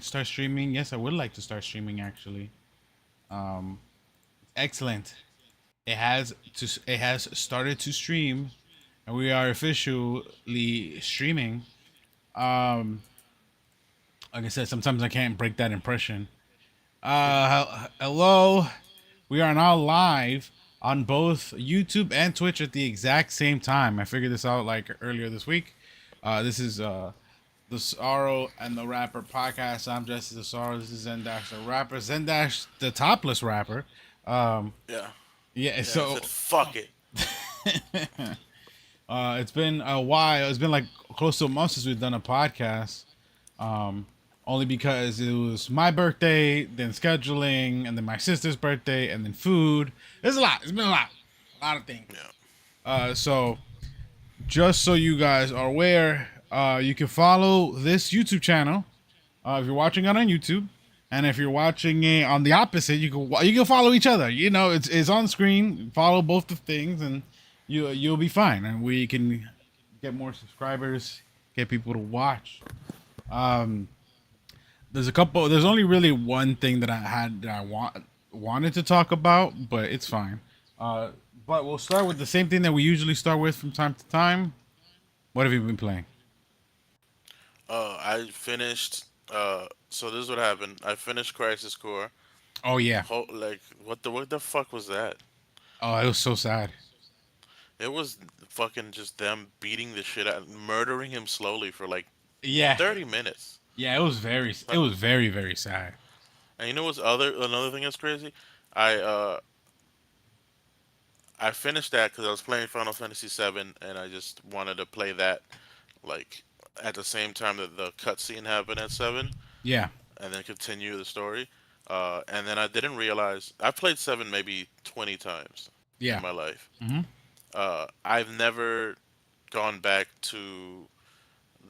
Start streaming? Yes, I would like to start streaming actually. Um, excellent. It has started to stream, and we are officially streaming. Um, like I said, sometimes I can't break that impression. Hello. We are now live on both YouTube and Twitch at the exact same time. I figured this out like earlier this week. This is the Sorrow and the Rapper podcast. I'm Jesse the Sorrow. This is Zendash the rapper. Zendash the topless rapper. Um, Yeah. yeah. Yeah, I So said fuck it. it's been a while. It's been like close to a month since we've done a podcast. Um, Only because it was my birthday, then scheduling, and then my sister's birthday, and then food. There's a lot. It's been a lot of things. Yeah. So just so you guys are aware, you can follow this YouTube channel if you're watching it on YouTube, and if you're watching it on the opposite, you can follow each other. You know, it's on screen. Follow both the things, and you'll be fine. And we can get more subscribers, get people to watch. Um, there's a couple. There's only really one thing that I had that wanted to talk about, but it's fine. Uh, but we'll start with the same thing that we usually start with from time to time. What have you been playing? I finished. So this is what happened. I finished Crisis Core. Oh yeah. Like, what the fuck was that? Oh, it was so sad. It was fucking just them beating the shit out, murdering him slowly for like Yeah. 30 minutes. Yeah, it was very. It Like, was very very sad. and you know what's another thing that's crazy? I uh I finished that because I was playing Final Fantasy VII and I just wanted to play that like at the same time that the cutscene happened at seven, Yeah. and then continue the story. And then I didn't realize I played seven maybe 20 times in Yeah. my life. Hmm. I've never gone back to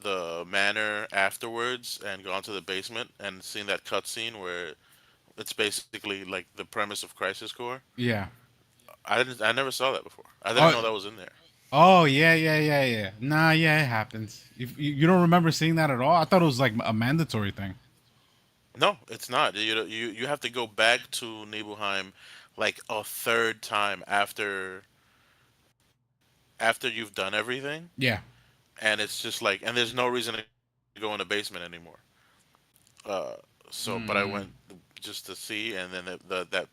the manor afterwards and gone to the basement and seen that cutscene where it's basically like the premise of Crisis Core. Yeah. I never saw that before. I didn't Oh. know that was in there. Oh yeah, yeah, yeah, yeah. Nah, yeah, it happens. If you don't remember seeing that at all, I thought it was like a mandatory thing. No, it's not. You have to go back to Nibelheim like a third time after you've done everything, Yeah. and it's just like, and there's no reason to go in the basement anymore. But I went Mm. just to see, and then that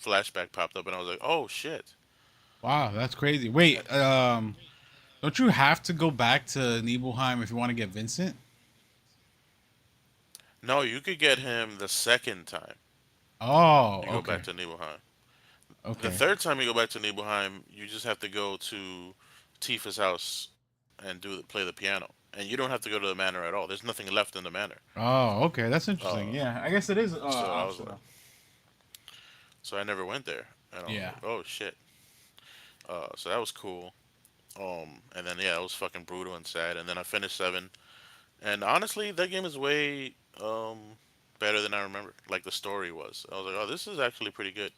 flashback popped up, and I was like, oh shit. Wow, that's crazy. Wait, don't you have to go back to Nibelheim if you want to get Vincent? No, you could get him the second time Oh, you go back okay, to Nibelheim. The okay. third time you go back to Nibelheim, you just have to go to Tifa's house and play the piano, and you don't have to go to the manor at all. There's nothing left in the manor. Oh, okay. That's Uh, interesting. Yeah, I guess it is so I was like, optional. so I never went there, and I was Yeah. like, oh shit. So that was cool. And then yeah, it was fucking brutal and sad. And then I finished seven, and honestly, that game is way better than I remember. Like the story was, I was like, oh, this is actually pretty good.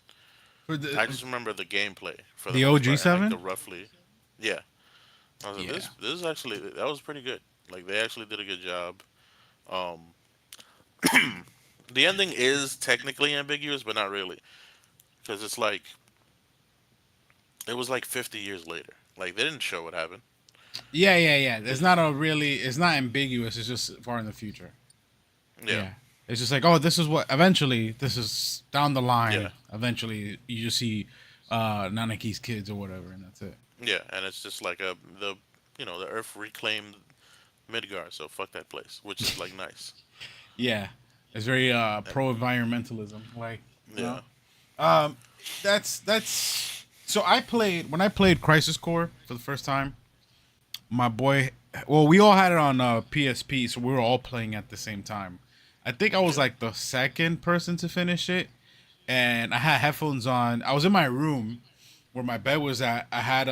For I just remember the gameplay for the the most OG part, and like the seven. roughly, yeah. I was like, Yeah. this is actually that was pretty good. Like they actually did a good job. Um, the ending is technically ambiguous, but not really, because it's like it was like 50 years later. Like they didn't show what happened. Yeah, yeah, yeah. It's It, not a really. It's not ambiguous. It's just far in the future. yeah, Yeah. It's just like, oh, this is what. Eventually, this is down the line. yeah, Eventually, you just see Nanaki's kids or whatever, and that's it. yeah, and it's just like the Earth reclaimed Midgar, so fuck that place, which is like nice. Yeah. It's very And pro environmentalism. Like, you know. yeah, Um, that's. So I played when I played Crisis Core for the first time. My boy, well, we all had it on PSP, so we were all playing at the same time. I think I was yeah, like the second person to finish it, and I had headphones on. I was in my room where my bed was at. I had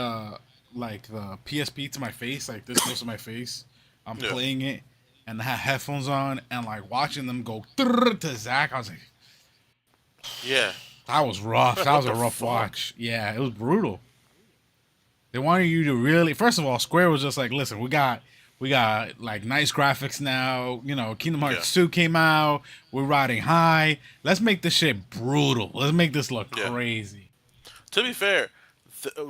like the PSP to my face, like this close to my face. I'm yeah, playing it, and I had headphones on, and like watching them go to Zach. I was like, yeah. that was rough. That What was a the rough fuck? watch. Yeah, it was brutal. They wanted you to really. First of all, Square was just like, listen, We got like nice graphics now. You know, Kingdom Yeah, Hearts 2 came out. We're riding high. Let's make this shit brutal. Let's make this look yeah. crazy. To be fair,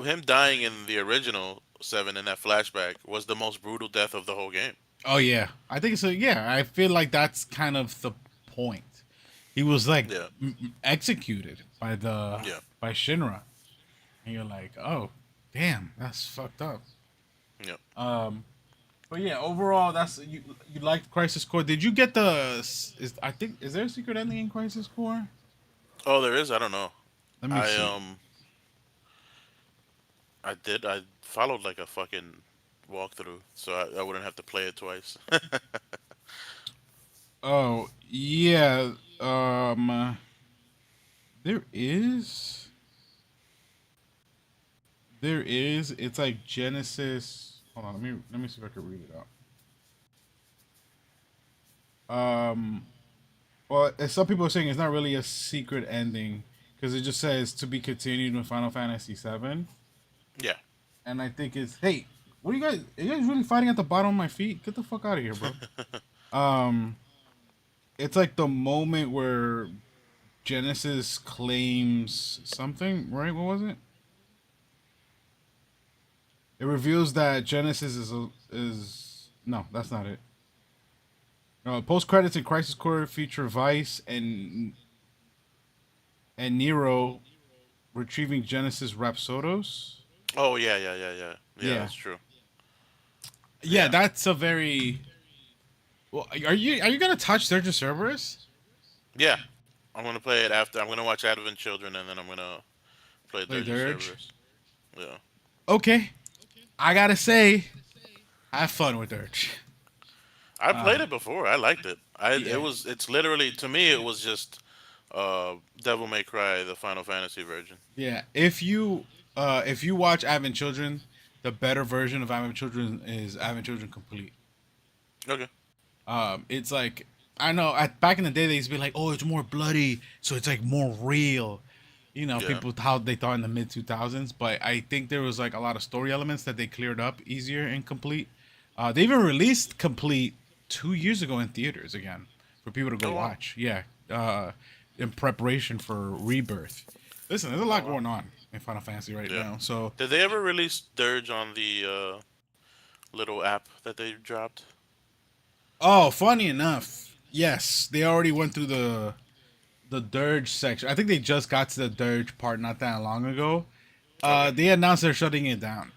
him dying in the original seven in that flashback was the most brutal death of the whole game. Oh yeah, I think so. Yeah, I feel like that's kind of the point. He was like Yeah, executed by the yeah, by Shinra, and you're like, oh, damn, that's fucked up. yeah. But yeah, overall, that's you. You liked Crisis Core? Did you get the? Is there a secret ending in Crisis Core? Oh, there is. I don't know. Let me I see. I did. I followed like a fucking walkthrough, so I wouldn't have to play it twice. Oh yeah, there is. There is. It's like Genesis. Hold on. Let me see if I can read it out. Well, as some people are saying, it's not really a secret ending because it just says to be continued with Final Fantasy VII, Yeah. and I think it's hey, what are you guys? Are you guys really fighting at the bottom of my feet? Get the fuck out of here, bro. Um, it's like the moment where Genesis claims something, right? What was it? It reveals that Genesis is no, that's not it. Post credits in Crisis Core feature Vice and Nero retrieving Genesis Rhapsodos. Oh yeah, yeah, yeah, yeah, yeah. Yeah, That's true. yeah, Yeah, that's a very. Well, are you gonna touch Surge of Cerberus? yeah. I'm gonna play it after. I'm gonna watch Advent Children, and then I'm gonna play Play Dirge of Dirge. Cerberus. Yeah. Okay, I gotta say, have fun with Dirge. I Uh, played it before. I liked it. I it yeah, was it's literally to me it was just Devil May Cry the Final Fantasy version. yeah. If you watch Advent Children, the better version of Advent Children is Advent Children Complete. Okay. It's like I know back in the day they used to be like, oh, it's more bloody, so it's like more real. You know, Yeah. people how they thought in the mid 2000s, but I think there was like a lot of story elements that they cleared up easier in Complete. They even released Complete 2 years ago in theaters again for people to go Oh wow. watch. Yeah, in preparation for Rebirth. Listen, there's a Oh lot wow. going on in Final Fantasy right Yeah. now. So, Did they ever release Dirge on the little app that they dropped? oh, funny enough, yes, they already went through the Dirge section. I think they just got to the Dirge part not that long ago. Okay. They announced they're shutting it down.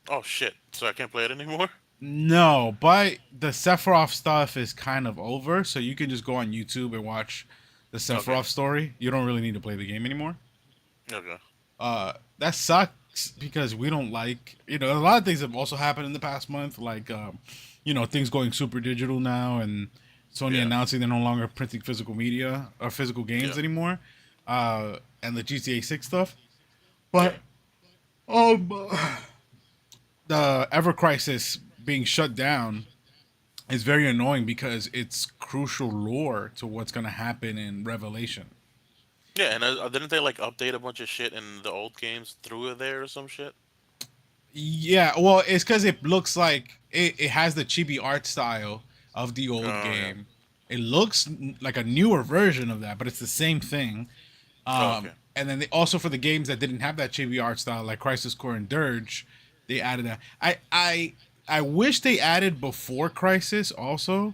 Oh shit. So I can't play it anymore? No, but the Sephiroth stuff is kind of over, so you can just go on YouTube and watch the Okay. Sephiroth story. You don't really need to play the game anymore. Okay. That sucks because we don't like, a lot of things have also happened in the past month, like things going super digital now, and Sony Yeah. announcing they're no longer printing physical media or physical games Yeah. anymore, and the GTA 6 stuff. Yeah. But um, the Ever Crisis being shut down is very annoying because it's crucial lore to what's going to happen in Revelation. Yeah, and didn't they like update a bunch of shit in the old games through there or some shit? Yeah, well, it's because it looks like it has the chibi art style of the old Oh yeah. game. It looks like a newer version of that, but it's the same thing. Oh okay. And then they also for the games that didn't have that chibi art style, like Crisis Core and Dirge, they added that. I wish they added before Crisis also,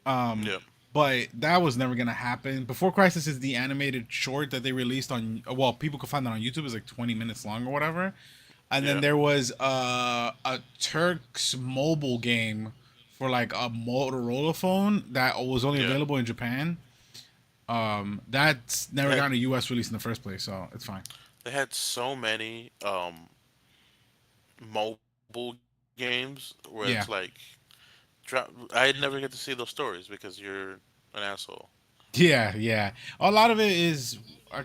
Yeah. but that was never gonna happen. Before Crisis is the animated short that they released on. Well, people can find that on YouTube. It's like 20 minutes long or whatever. And then Yeah. there was a Turk's mobile game for like a Motorola phone that was only Yeah. available in Japan. That's They never had gotten a US release in the first place, so it's fine. they had so many mobile games where Yeah, it's like I never get to see those stories because you're an asshole. yeah, yeah. A lot of it is,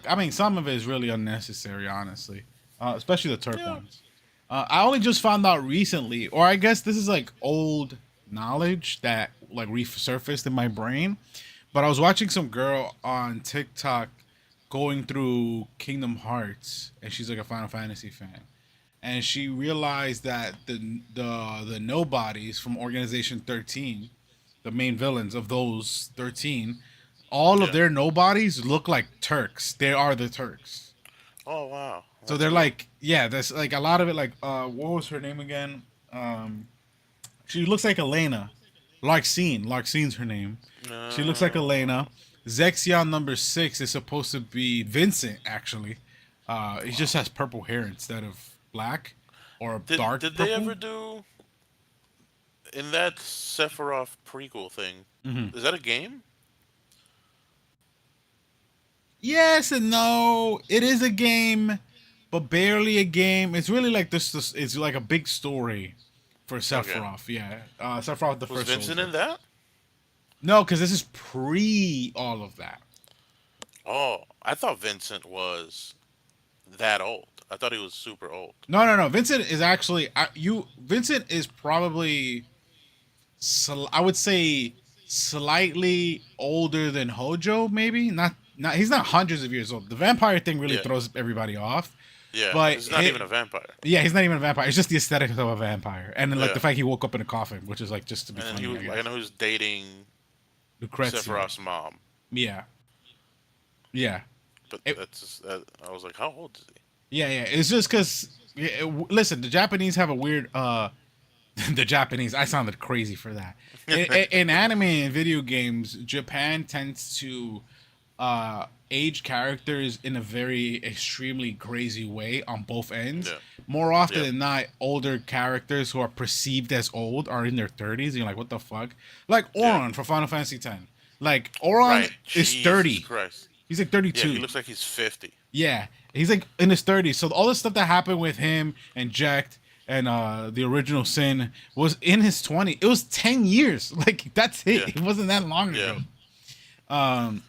I mean, some of it is really unnecessary, honestly, especially the Turk Yeah. ones. I only just found out recently, or I guess this is like old knowledge that like resurfaced in my brain. But I was watching some girl on TikTok going through Kingdom Hearts, and she's like a Final Fantasy fan. and she realized that the nobodies from Organization 13, the main villains of those 13, all of Yeah. their nobodies look like Turks. They are the Turks. Oh wow, So that's they're cool. like, yeah, there's like a lot of it. Like, what was her name again? She looks like Elena. Larxene. Larxene's her name. She looks like Uh, Elena. Zexion number 6 is supposed to be Vincent, actually. He just wow. has purple hair instead of black or Did dark did they purple. ever do in that Sephiroth prequel thing? Hmm. Is that a game? Yes and no. It is a game, but barely a game. It's really like this it's like a big story for Okay. Sephiroth. Yeah. Sephiroth, the Was first Vincent soldier. in that? No, because this is pre all of that. Oh, I thought Vincent was that old. I thought he was super old. No, no, no. Vincent is actually Vincent is probably I would say slightly older than Hojo. Maybe not. He's not hundreds of years old. The vampire thing really Yeah. throws everybody off. Yeah. But He's not even a vampire. yeah, he's not even a vampire. It's just the aesthetic of a vampire, and then like the Yeah. fact he woke up in a coffin, which is like just to be And then he funny, was I like, I guess. know he was dating Lucrezia. Sephiroth's mom, Yeah, yeah, but it, that's just, I was like, how old is he? yeah, yeah. It's just because. Yeah, listen, the Japanese have a weird the Japanese. I sounded crazy for that. In anime and video games, Japan tends to age characters in a very extremely crazy way on both ends. Yeah. More often Yeah. than not, older characters who are perceived as old are in their 30s. And you're like, what the fuck? Like Yeah. Auron for Final Fantasy X. Like Auron Right. is Jesus 30. Christ. He's like Yeah, he 32. looks like he's 50. Yeah, he's like in his 30s. So all the stuff that happened with him and Jack and the original Sin was in his 20s. It was 10 years. Like that's Yeah. it. It wasn't that long Yeah. ago. Um,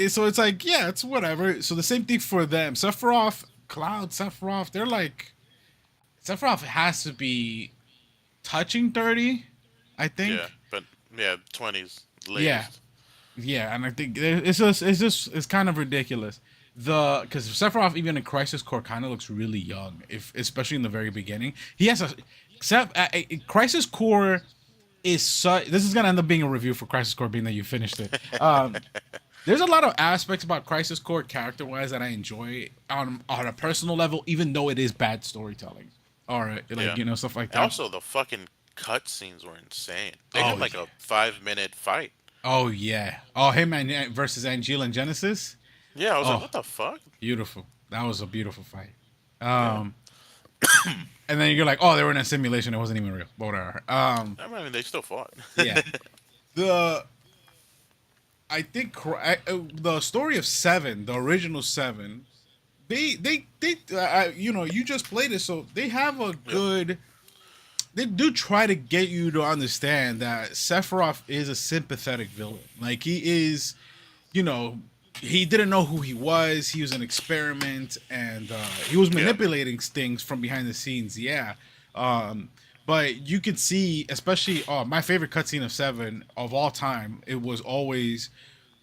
so it's like, yeah, it's whatever. So the same thing for them. Sephiroth, Cloud, Sephiroth, they're like Sephiroth has to be touching 30, I Yeah. think. But yeah, 20s Yeah, latest. yeah, and I think it's kind of ridiculous. Because Sephiroth even in Crisis Core kind of looks really young, if especially in the very beginning. He has a Crisis Core is this is gonna end up being a review for Crisis Core, being that you finished it. There's a lot of aspects about Crisis Core character wise that I enjoy on a personal level, even though it is bad storytelling, or like Yeah. stuff like And that. also, the fucking cutscenes were insane. They Oh had like yeah, a 5 minute fight. oh yeah, oh him and versus Angel and Genesis. Yeah, I was like, Oh, what the fuck? beautiful. That was a beautiful fight. Yeah. Um, and then you're like, oh, they were in a simulation. It wasn't even real. But whatever. I mean, they still fought. Yeah. The I think the story of Seven, the original Seven, you just played it, so they have a Yeah. good. They do try to get you to understand that Sephiroth is a sympathetic villain. Like he is, you know, he didn't know who he was. He was an experiment, and he was Yeah. manipulating things from behind the scenes. Yeah, um, but you could see, especially my favorite cutscene of Seven of all time. It was always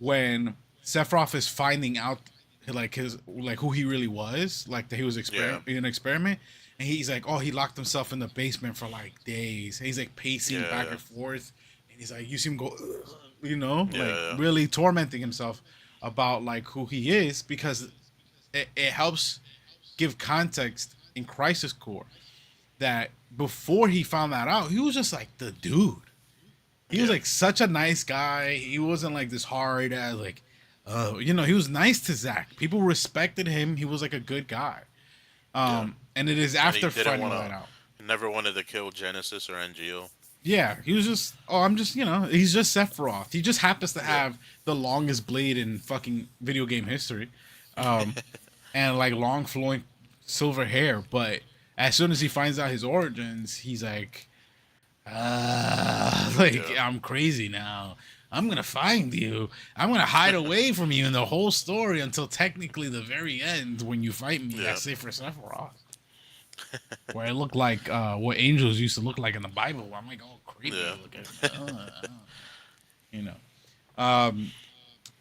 when Sephiroth is finding out like his like who he really was, like that he was Yeah. an experiment, and he's like, oh, he locked himself in the basement for like days. He's like pacing Yeah. back Yeah. and forth, and he's like, you see him go, "Ugh," like Yeah. really tormenting himself about like who he is because it helps give context in Crisis Core that before he found that out, he was just like the dude. He was Yeah. like such a nice guy. He wasn't like this hard ass like, he was nice to Zack. People respected him. He was like a good guy. Yeah. And it is And he after didn't finding want that to. out. Never wanted to kill Genesis or NGO. Yeah, he was just. Oh, I'm just. He's just Sephiroth. He just happens to Yeah. have the longest blade in fucking video game history, um, and like long flowing silver hair. But as soon as he finds out his origins, he's like, like Yeah. I'm crazy now. I'm gonna find you. I'm gonna hide away from you in the whole story until technically the very end when you fight me. Yeah. I say for Sephiroth, where I look like what angels used to look like in the Bible. I'm like all creepy Yeah. looking, you know. Um,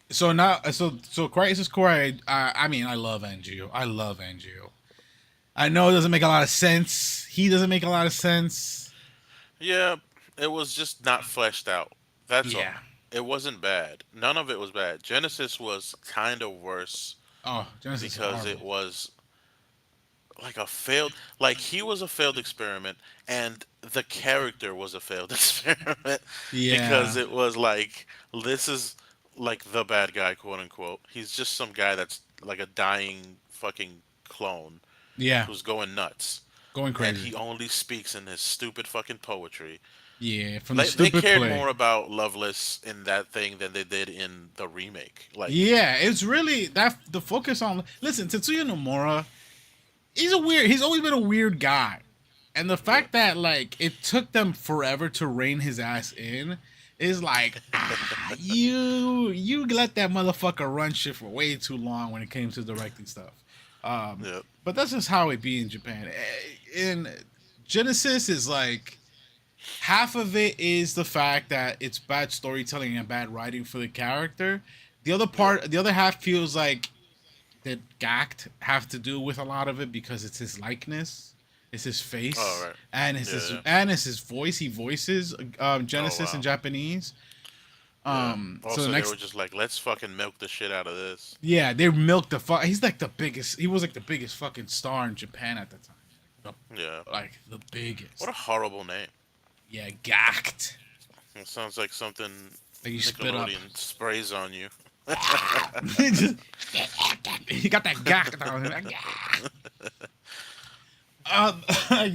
so now, so Crisis Core. I mean, I love Angio. I love Angio. I know it doesn't make a lot of sense. He doesn't make a lot of sense. Yeah, it was just not fleshed out. That's Yeah. all. It wasn't bad. None of it was bad. Genesis was kind of worse Oh, Genesis is because horrible. it was like a failed, like he was a failed experiment, and the character was a failed experiment because Yeah. it was like, this is like the bad guy, quote unquote. He's just some guy that's like a dying fucking clone Yeah. who's going nuts, Going and crazy. he only speaks in his stupid fucking poetry. Yeah. From the They stupid cared play. more about Loveless in that thing than they did in the remake. Like, Yeah. It's really that the focus on. Listen, Tetsuya Nomura, he's always been a weird guy. And the yeah, fact that like it took them forever to rein his ass in is like, you let that motherfucker run shit for way too long when it came to directing stuff. Um, yeah, but that's just how it be in Japan. In Genesis is like half of it is the fact that it's bad storytelling and bad writing for the character. yeah. The other half feels like that Gact have to do with a lot of it because it's his likeness, it's his All face, right. Yeah, yeah. and it's his voice. He voices Oh Genesis in wow. Japanese. Yeah. So the Also, they were next, just like, let's fucking milk the shit out of this. yeah, they milked the fuck. He's like the biggest. He was like the biggest fucking star in Japan at the time. Yeah. Like the What a biggest. horrible name. Yeah, Gact. It sounds like something Like you spit up. Nickelodeon sprays on you. Just- he got that Gact on him.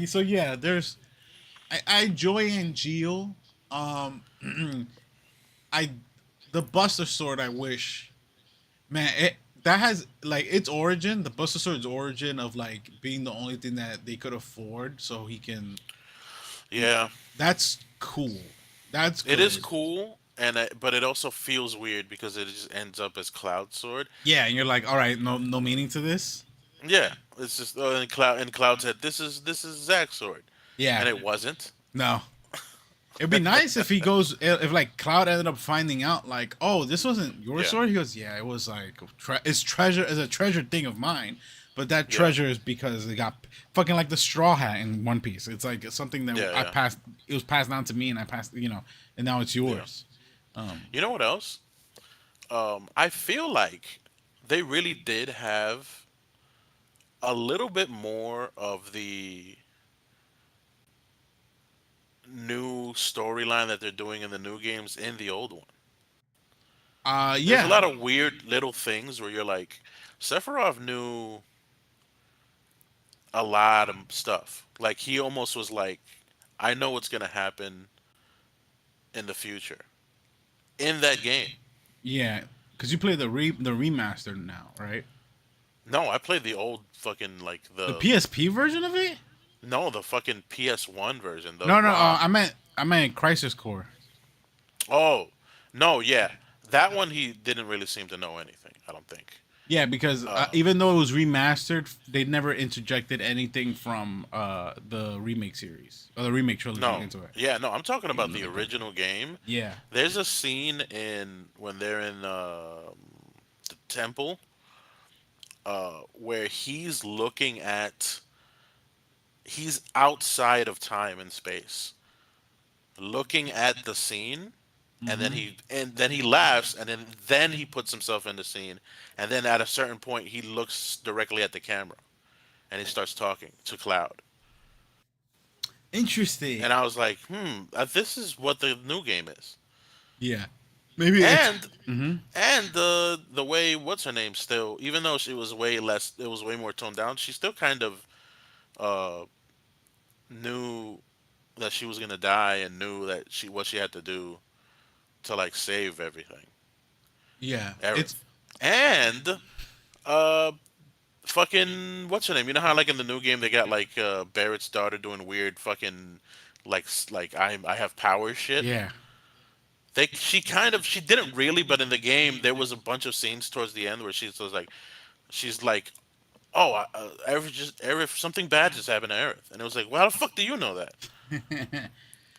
So yeah, I enjoy Angeal. Um, I the Buster Sword. I wish, man, it that has like its origin. The Buster Sword's origin of like being the only thing that they could afford, so he can. Yeah. That's cool. That's It is good. cool, but it also feels weird because it just ends up as Cloud Sword. Yeah, and you're like, all right, no meaning to this. Yeah, it's just and Cloud said this is Zack's sword, Yeah, and it wasn't. no. It'd be nice if he goes if like Cloud ended up finding out like, oh, this wasn't your Yeah, sword. He goes, yeah, it was like it's treasure is a treasured thing of mine, but that yeah, treasure is because it got fucking like the straw hat in One Piece. It's like something that yeah, I yeah, passed. It was passed down to me, and I passed, and now it's yeah. yours. Um, You know what else? I feel like they really did have a little bit more of the new storyline that they're doing in the new games in the old one. There's a yeah, lot of weird little things where you're like, Sephiroth knew a lot of stuff. Like he almost was like, I know what's gonna happen in the future in that game. yeah, because you play the remaster now, right? No, I played the old fucking like The the PSP version of it? no the fucking PS1 version, the No, no, ROM. I meant Crisis Core. Oh no, yeah, that one he didn't really seem to know anything. I don't think. Yeah, because Uh, even though it was remastered, they never interjected anything from the remake series or the remake trilogy no, into it. yeah, no, I'm talking about Even though the they could. original game. Yeah. There's a scene in when they're in the temple where he's outside of time and space looking at the scene, and then Hmm. he laughs, and then he puts himself in the scene, and then at a certain point he looks directly at the camera and he starts talking to Cloud, Interesting. and I was like, this is what the new game is. Yeah. Maybe it's. And Hmm. the way what's her name, still, even though she was way less, it was way more toned down, she still kind of uh knew that she was gonna die and knew that she what she had to do to like save everything, Yeah. It's. Aerith. And uh fucking what's her name? You know how like in the new game they got like Barrett's daughter doing weird fucking like I have power shit. Yeah. She didn't really, but in the game there was a bunch of scenes towards the end where she's like, oh, Aerith, something bad just happened to Aerith, and it was like, well, how the fuck do you know that?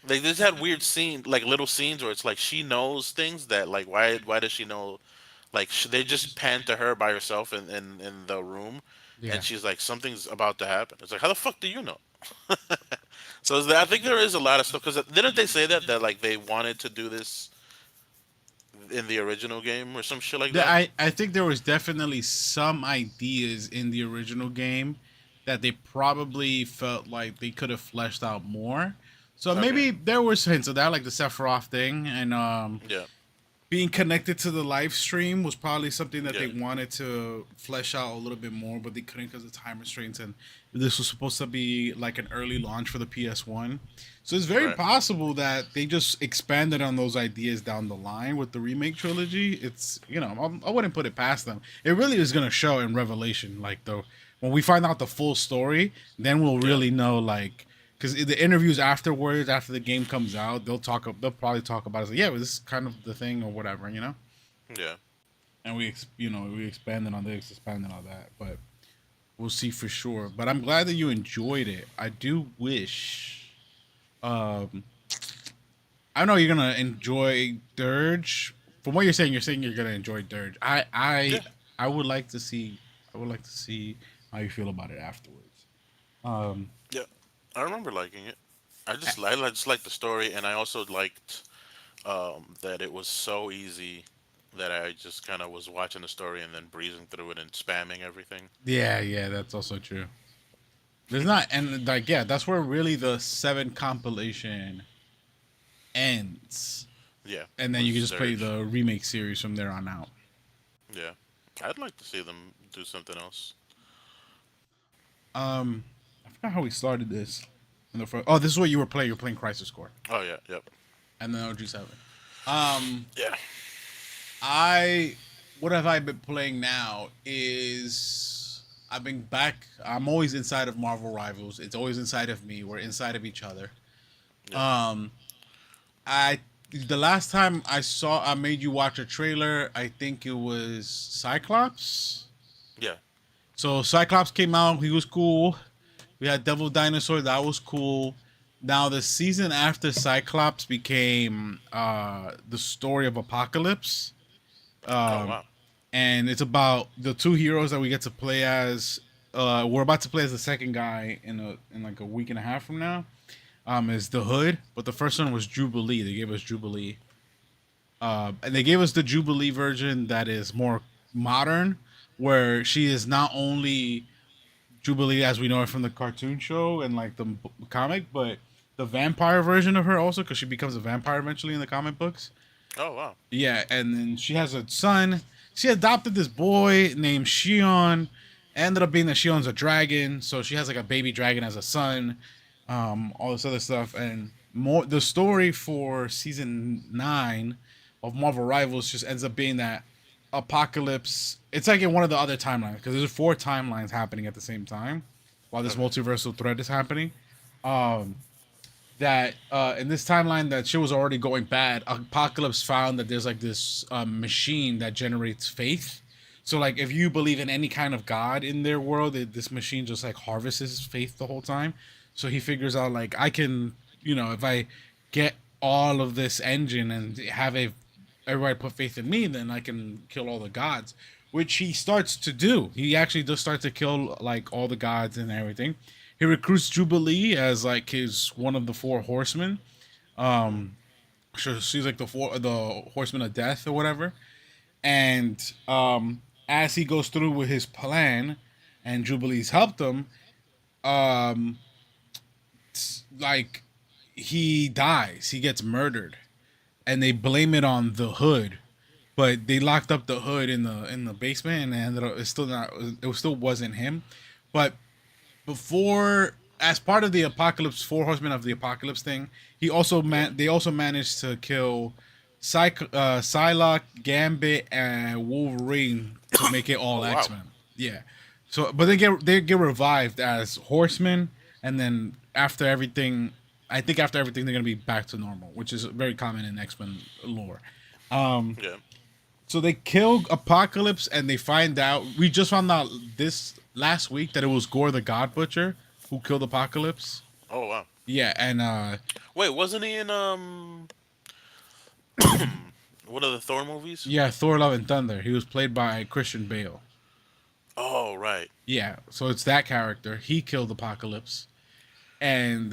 They just had weird scene, like little scenes where it's like she knows things that like why does she know? Like they just pan to her by herself in the room, Yeah. and she's like, something's about to happen. It's like, how the fuck do you know? So I think there is a lot of stuff because didn't they say that like they wanted to do this in the original game or some shit like that? I think there was definitely some ideas in the original game that they probably felt like they could have fleshed out more. So Okay. maybe there was hints of that, like the Sephiroth thing, and Yeah. being connected to the live stream was probably something that they Yeah. wanted to flesh out a little bit more, but they couldn't because of time restraints. And this was supposed to be like an early launch for the PS1. So it's very Right. possible that they just expanded on those ideas down the line with the remake trilogy. It's, I wouldn't put it past them. It really is going to show in Revelation. Like, when we find out the full story, then we'll Yeah. really know, like, because the interviews afterwards, after the game comes out, they'll probably talk about it. Like, yeah, this is kind of the thing or whatever. Yeah. And we expanded on this, expanded on that, but we'll see for sure. But I'm glad that you enjoyed it. I do wish, um, I know you're gonna enjoy Dirge. From what you're saying you're gonna enjoy Dirge. Yeah. I would like to see, I would like to see how you feel about it afterwards. Um, Yeah. I remember liking it. I just liked the story, and I also liked that it was so easy that I just kind of was watching the story and then breezing through it and spamming everything. yeah, yeah, that's also true. There's not, and like, yeah, that's where really the seven compilation ends, Yeah, and then you can was just play Surge. the remake series from there on out. Yeah, I'd like to see them do something else. I forgot how we started this. In the first, oh, this is what you were playing. You were playing Crisis Core, Oh yeah, yep, and then OG7. Um, yeah, I what have I been playing now is I've been back. I'm always inside of Marvel Rivals. It's always inside of me. We're inside of each other. yeah, Um, I the last time I made you watch a trailer. I think it was Cyclops. yeah. So Cyclops came out. He was cool. We had Devil Dinosaur. That was cool. Now the season after Cyclops became the story of Apocalypse, Oh um, wow. and it's about the two heroes that we get to play as. We're about to play as the second guy in like a week and a half from now. Is the Hood, but the first one was Jubilee. They gave us Jubilee, and they gave us the Jubilee version that is more modern, where she is not only Jubilee as we know her from the cartoon show and like the comic, but the vampire version of her also, because she becomes a vampire eventually in the comic books. Oh wow. Yeah, and then she has a son. She adopted this boy named Shion. Ended up being that Shion's a dragon, so she has like a baby dragon as a son. All this other stuff, and more. The story for season 9 of Marvel Rivals just ends up being that Apocalypse. It's like in one of the other timelines because there's 4 timelines happening at the same time while this Okay. multiversal thread is happening. That in this timeline that shit was already going bad. Apocalypse found that there's like this machine that generates faith. So like if you believe in any kind of god in their world, this machine just like harvests faith the whole time. So he figures out like I can, if I get all of this engine and have everybody put faith in me, then I can kill all the gods, which he starts to do. He actually does start to kill like all the gods and everything. He recruits Jubilee as like his one of the 4 horsemen. Hmm. So she's like the horseman of death or whatever. And as he goes through with his plan, and Jubilee's helped him, um, like he dies, he gets murdered, and they blame it on the Hood. But they locked up the Hood in the basement, and it ended up it's still not it still wasn't him. But before, as part of the Apocalypse 4 Horsemen of the Apocalypse thing, Yeah. they also managed to kill Psylocke, Gambit, and Wolverine to make it all Oh wow. X Men. Yeah. So, but they get revived as Horsemen, and then after everything, I think after everything they're gonna be back to normal, which is very common in X Men lore. Yeah. So they kill Apocalypse, and they find out. We just found out this last week that it was Gore the God Butcher who killed Apocalypse. Oh wow. Yeah, and Wait, wasn't he in one of the Thor movies? yeah, Thor: Love and Thunder. He was played by Christian Bale. Oh, right. Yeah, so it's that character. He killed Apocalypse, and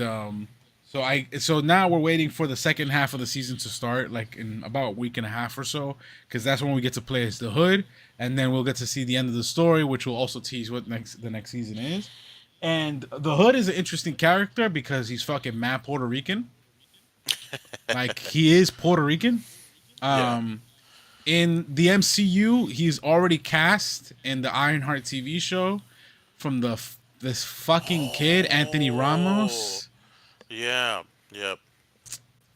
so now we're waiting for the second half of the season to start, like in about a week and a half or so, because that's when we get to play as the Hood, and then we'll get to see the end of the story, which will also tease what the next season is. And the Hood is an interesting character because he's fucking mad Puerto Rican. Like he is Puerto Rican. Yeah. Um, in the MCU, he's already cast in the Ironheart TV show from this fucking kid Anthony Oh, Ramos, yeah. Yep.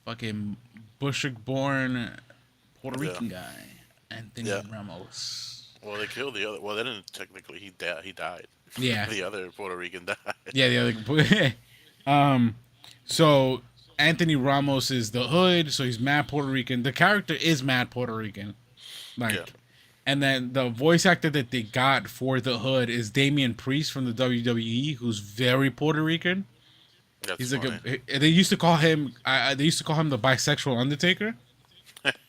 fucking Bushwick-born Puerto Yeah. Rican guy, Anthony Yeah. Ramos. Well, they killed the other. Well, they didn't technically. He died. Yeah, The other Puerto Rican died. yeah, the other. So Anthony Ramos is the Hood, so he's mad Puerto Rican. The character is mad Puerto Rican, Yeah. like. And then the voice actor that they got for the Hood is Damian Priest from the WWE, who's very Puerto Rican. That's He's like funny. they used to call him. They used to call him the bisexual Undertaker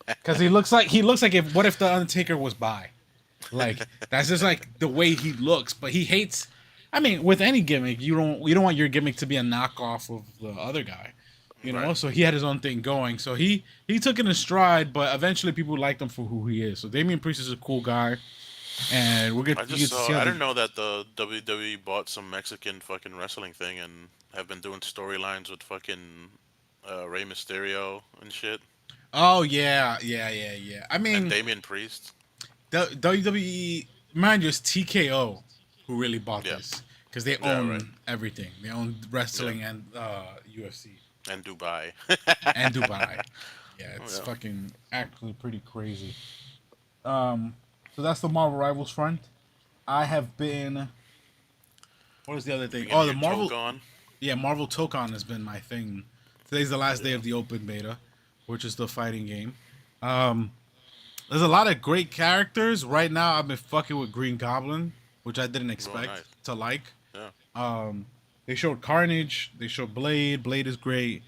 because he looks like if what if the Undertaker was bi? Like that's just like the way he looks. But he hates. I mean, with any gimmick, you don't want your gimmick to be a knockoff of the other guy. You Right. know, so he had his own thing going. So he took it in stride, but eventually people liked him for who he is. So Damian Priest is a cool guy, and I you just get to see saw. how I the didn't know that the WWE bought some Mexican fucking wrestling thing and have been doing storylines with fucking Rey Mysterio and shit, Oh yeah. I and mean, Damian Priest. the WWE, mind you, it's TKO who really bought Yeah. this because they Yeah. Right. own everything. They own Yeah. wrestling and UFC And Dubai. and Dubai. Yeah, Oh, it's yeah. fucking actually pretty crazy. Um, so that's the Marvel Rivals front. I have been. What was the other You thing? getting Oh, the your toke Marvel. on? Yeah, Marvel Tokon has been my thing. Today's the last day Yeah. of the open beta, which is the fighting game. Um, There's a lot of great characters. Right now, I've been fucking with Green Goblin, which I didn't Oh, expect nice. to like. Yeah. They showed Carnage. They showed Blade. Blade is great.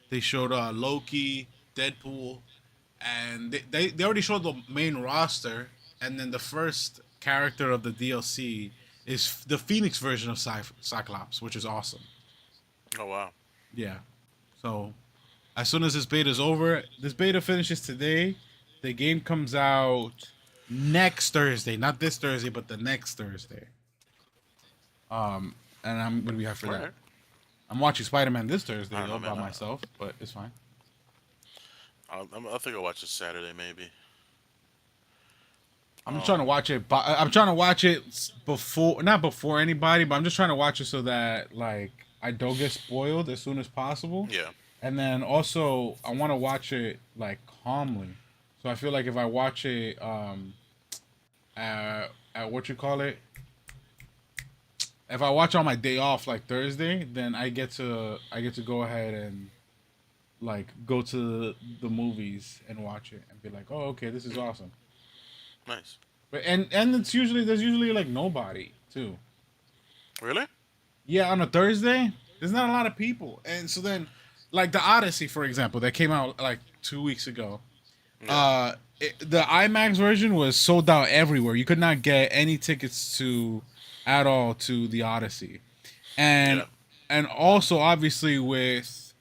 They showed Loki, Deadpool, and they already showed the main roster. And then the first character of the DLC is the Phoenix version of Cyclops, which is awesome. Oh, wow. Yeah. So as soon as this beta is over, this beta finishes today. The game comes out next Thursday, not this Thursday, but the next Thursday. And I'm gonna be hyped for All that. right. I'm watching Spider Man this I Thursday don't though know, by man. myself, but it's fine. I think I'll watch it Saturday, maybe. I'm just trying to watch it. But I'm trying to watch it before, not before anybody, but I'm just trying to watch it so that like I don't get spoiled as soon as possible. Yeah. And then also I want to watch it like calmly. So I feel like if I watch it at what you call it, if I watch on my day off like Thursday, then I get to go ahead and like go to the movies and watch it and be like, oh okay, this is awesome. Nice. But and it's usually there's usually like nobody too. Really? Yeah, on a Thursday, there's not a lot of people, and so then like the Odyssey, for example, that came out like 2 weeks ago. Yeah. The IMAX version was sold out everywhere. You could not get any tickets to at all to the Odyssey, and Yeah. also obviously with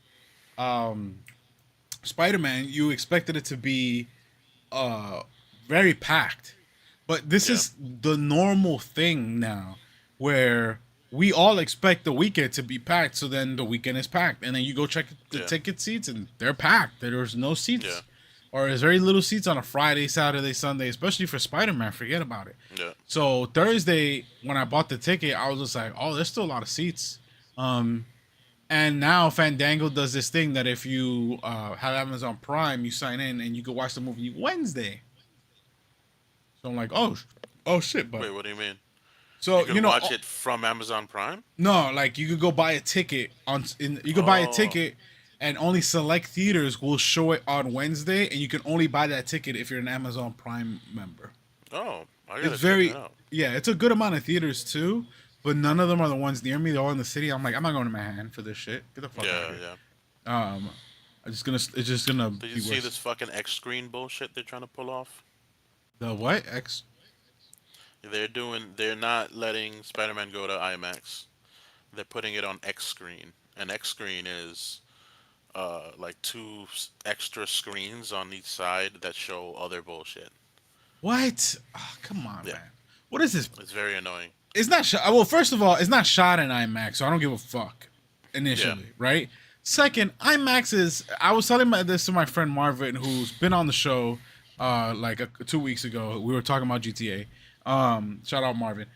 Spider Man, you expected it to be uh very packed. But this Yeah. is the normal thing now where we all expect the weekend to be packed, so then the weekend is packed. And then you go check the Yeah. ticket seats and they're packed. There's no Yeah. seats. Or there's very little seats on a Friday, Saturday, Sunday, especially for Spider Man. Forget about it. Yeah. So Thursday, when I bought the ticket, I was just like, oh, there's still a lot of seats. Um, and now Fandango does this thing that if you have Amazon Prime, you sign in and you can watch the movie Wednesday. So I'm like, oh shit, but Wait, what do you mean? You so can watch it from Amazon Prime? no, like you could go buy a ticket you could buy a Oh. ticket, and only select theaters will show it on Wednesday, and you can only buy that ticket if you're an Amazon Prime member. Oh. I gotta It's check that very out. yeah, it's a good amount of theaters too, but none of them are the ones near me. They're all in the city. I'm like, I'm not going to Manhattan for this shit. Get the fuck out of Yeah. here. Yeah. Um, it's just gonna Did you be see worse. this fucking X screen bullshit they're trying to pull off? The what X? They're not letting Spider-Man go to IMAX. They're putting it on X screen. And X screen is like two extra screens on each side that show other bullshit. What? Oh, come on, Yeah, man. What is this? it's very annoying. It's not shot. Well, first of all, it's not shot in IMAX, so I don't give a fuck. Yeah, Initially, right? Second, IMAX is. I was telling this to my friend Marvin, who's been on the show, 2 weeks ago. We were talking about GTA. Shout out Marvin.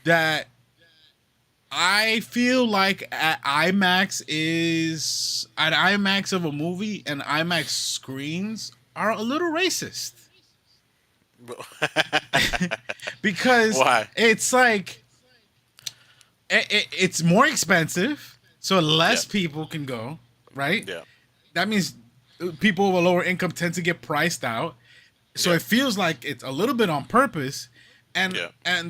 That I feel like at IMAX of a movie and IMAX screens are a little racist because why? it's like it's more expensive, so Yeah, less people can go, right? yeah, That means people with a lower income tend to get priced out. So yeah, it feels like it's a little bit on purpose, and yeah,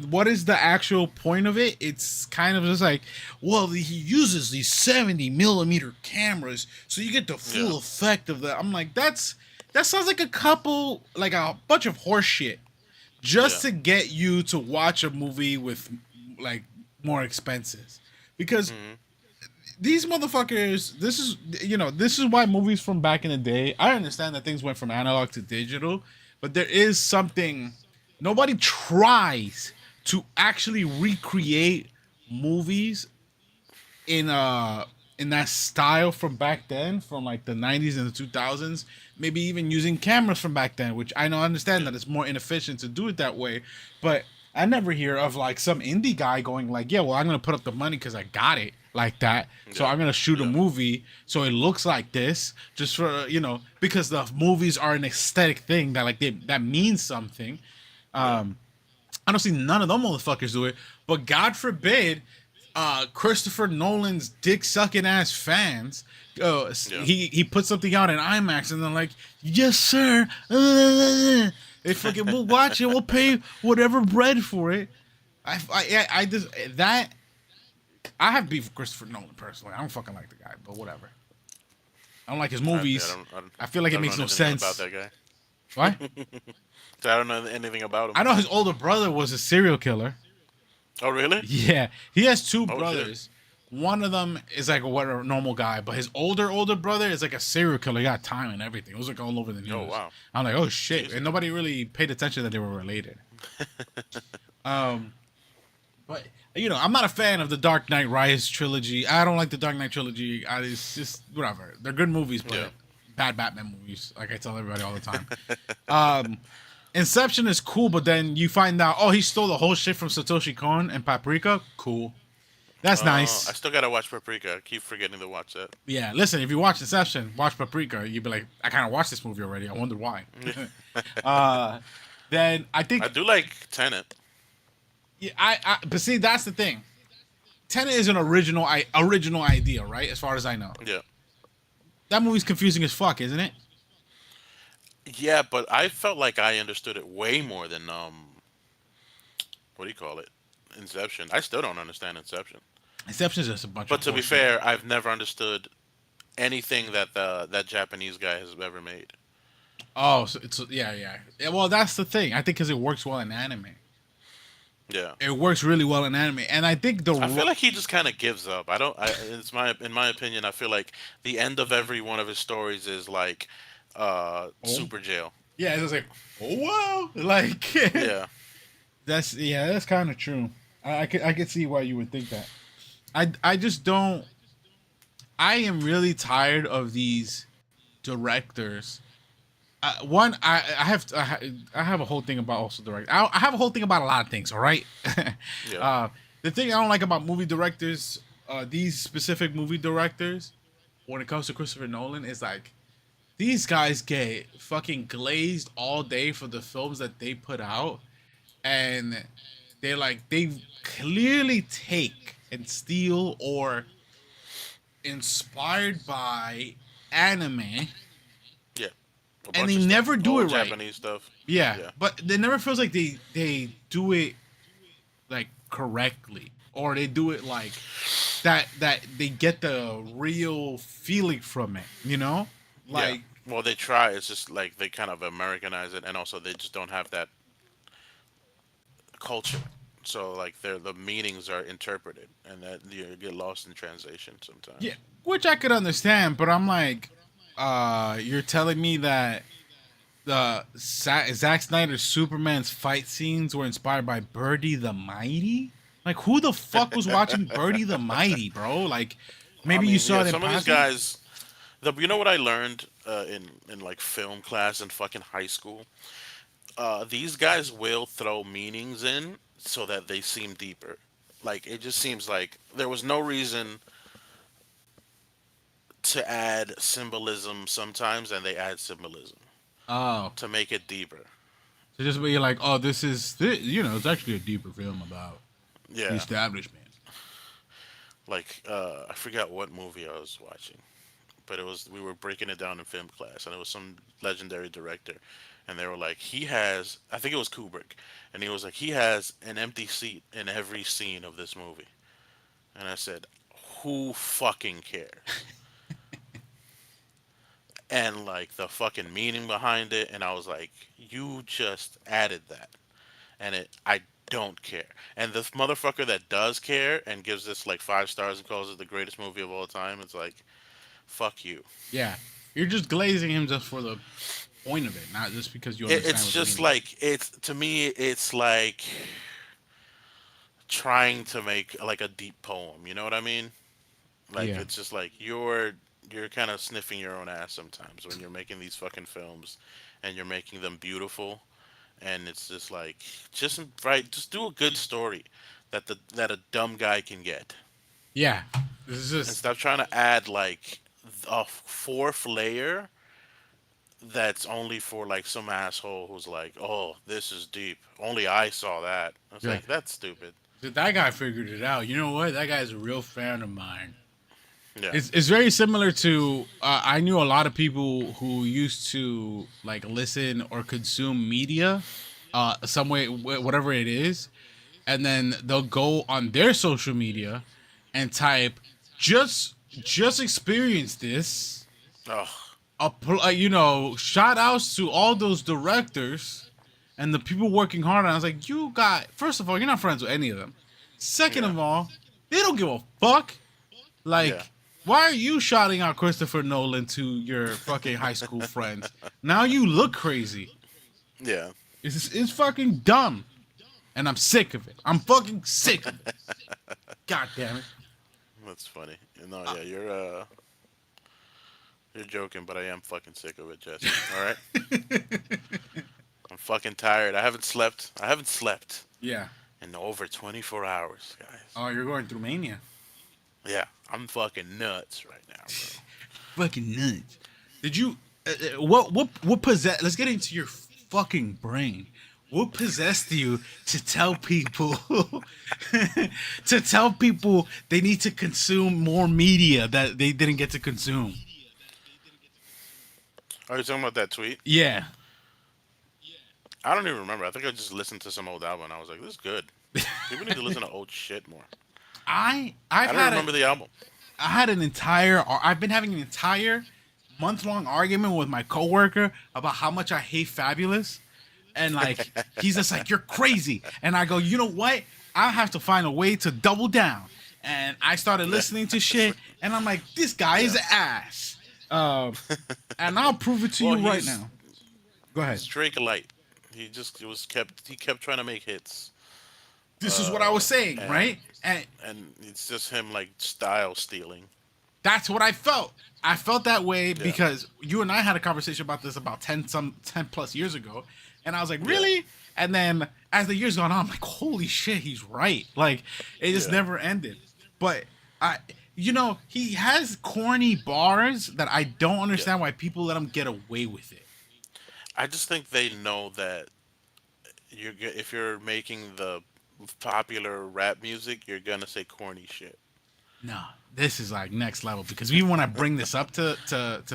what is the actual point of it? It's kind of just like, well, he uses these 70 millimeter cameras, so you get the yeah, full effect of that. I'm like, that sounds like like a bunch of horse shit, just yeah. to get you to watch a movie with like more expenses, because Hmm. these motherfuckers, this is why movies from back in the day, I understand that things went from analog to digital, but there is something, nobody tries to actually recreate movies in that style from back then, from like the 90s and the 2000s, maybe even using cameras from back then, which I know, understand Yeah, that it's more inefficient to do it that way, but I never hear of like some indie guy going like, yeah, well, I'm gonna put up the money because I got it like that, so yeah, I'm gonna shoot a yeah, movie so it looks like this, just for, because the movies are an aesthetic thing that that means something. yeah, um I don't see none of them motherfuckers do it. But God forbid, Christopher Nolan's dick sucking ass fans, yeah. he put something out in IMAX and they're like, yes sir, they fucking, we'll watch it, we'll pay whatever bread for it. I just that I have beef with Christopher Nolan personally. I don't fucking like the guy, but whatever. I don't like his Yeah, movies. I feel like I it don't know makes no anything about sense. that guy. Why? So I don't know anything about him. I know his older brother was a serial killer. Oh, really? Yeah, he has two Oh shit. brothers. One of them is like a normal guy, but his older brother is like a serial killer. He got time and everything. It was like all over the Oh news. wow. I'm like, oh shit, and Jesus. nobody really paid attention that they were related. Um, but I'm not a fan of the Dark Knight Rises trilogy. I don't like the Dark Knight trilogy. It's just whatever. They're good movies, Yeah. but bad Batman movies. Like I tell everybody all the time. Um, Inception is cool, but then you find out, oh, he stole the whole shit from Satoshi Kon and Paprika. Cool. That's I nice. still gotta watch Paprika. I keep forgetting to watch that. Yeah, listen, if you watch Inception, watch Paprika, you'd be like, I kind of watched this movie already. I wonder why. uh, then I I think, do like Tenet. yeah, but see, that's the thing. Tenet is an original idea, right? As far as I know, Yeah. that movie's confusing as fuck, isn't it? Yeah, but I felt like I understood it way more than what do you call it? Inception. I still don't understand Inception. Inception is just a bunch of But to be horseshit. fair, I've never understood anything that that Japanese guy has ever made. Oh, so it's yeah. Well, that's the thing. I think because it works well in anime. Yeah. It works really well in anime, and I think I feel like he just kind of gives up. I don't. It's my in my opinion. I feel like the end of every one of his stories is like, oh super jail. yeah, it's just like, oh wow, like Yeah, that's kind of true. I could see why you would think that. I just don't. I am really tired of these directors. One, I have a whole thing about also direct. I have a whole thing about a lot of things. All right. yeah, uh, the thing I don't like about movie directors, these specific movie directors, when it comes to Christopher Nolan, is like these guys get fucking glazed all day for the films that they put out, and they clearly take and steal or inspired by anime, yeah. A and bunch they of stuff. never do it Old right. Japanese stuff. Yeah, Yeah, but it never feels like they do it like correctly, or they do it like that they get the real feeling from it. yeah. Like Well, they try. It's just like they kind of Americanize it, and also they just don't have that culture. So like the meanings are interpreted, and that you get lost in translation Yeah, sometimes. which I could understand, but I'm like, you're telling me that the Zack Snyder's Superman's fight scenes were inspired by Birdie the Mighty? Like, who the fuck was watching Birdie the Mighty, bro? Like, I maybe you mean, saw yeah, it in some of these passing. guys. You know what I learned in like film class in fucking high school? These guys will throw meanings in so that they seem deeper. Like it just seems like there was no reason to add symbolism sometimes, and they add symbolism Oh, to make it deeper. so just be like, oh, it's actually a deeper film about the Yeah, establishment. like I forgot what movie I was watching, but it was we were breaking it down in film class, and it was some legendary director, and they were like, he has, I think it was Kubrick, and he was like, he has an empty seat in every scene of this movie, and I said, who fucking cares? And like the fucking meaning behind it, and I was like, you just added that, and I don't care. And this motherfucker that does care and gives this like 5 stars and calls it the greatest movie of all time, it's like, fuck you. Yeah, you're just glazing him just for the point of it, not just because you understand It's what the just meaning is. like it's to me, it's like trying to make like a deep poem. You know what I mean? Like Yeah, it's just like you're kind of sniffing your own ass sometimes when you're making these fucking films, and you're making them beautiful, and it's just like just right, just do a good story that a dumb guy can get, yeah. This is and just stop trying to add like a fourth layer that's only for like some asshole who's like, oh, this is deep. Only I saw that. I was yeah. like, that's stupid. That guy figured it out. You know what? That guy's a real fan of mine. Yeah. It's very similar to I knew a lot of people who used to like listen or consume media, some way whatever it is, and then they'll go on their social media and type just experience this. Oh, Shout outs to all those directors and the people working hard. And I was like, you got first of all, you're not friends with any of them. Second yeah. of all, they don't give a fuck. Yeah. Like, why are you shouting out Christopher Nolan to your fucking high school friends? Now you look crazy. Yeah. It's fucking dumb. And I'm sick of it. I'm fucking sick of it. God damn it. That's funny. No, yeah, you're joking, but I am fucking sick of it, Jesse. All right? I'm fucking tired. I haven't slept Yeah. in over 24 hours, guys. Oh, you're going through mania. Yeah, I'm fucking nuts right now, bro. Fucking nuts. Did you? What possess? Let's get into your fucking brain. What possessed you to tell people to tell people they need to consume more media that they didn't get to consume? Are you talking about that tweet? Yeah. I don't even remember. I think I just listened to some old album and I was like, this is good. People need to listen to old shit more. I've I don't had a remember the album. I had an entire I've been having an entire month long argument with my coworker about how much I hate Fabulous. And like he's just like, you're crazy. And I go, you know what? I have to find a way to double down. And I started listening to shit and I'm like, this guy is Yeah. ass. Um and I'll prove it to Well, you right now. Go ahead. he's Drake Light. He kept trying to make hits, This is what I was saying, and right? And it's just him like style stealing. that's what I felt. I felt that way Yeah, because you and I had a conversation about this about 10 plus years ago. And I was like, yeah, really? And then as the years gone on, I'm like, holy shit, he's right. Like it just yeah, never ended. But I he has corny bars that I don't yeah. understand why people let him get away with it. I just think they know that if you're making the popular rap music, you're gonna say corny shit. No, this is like next level because even when I bring this up to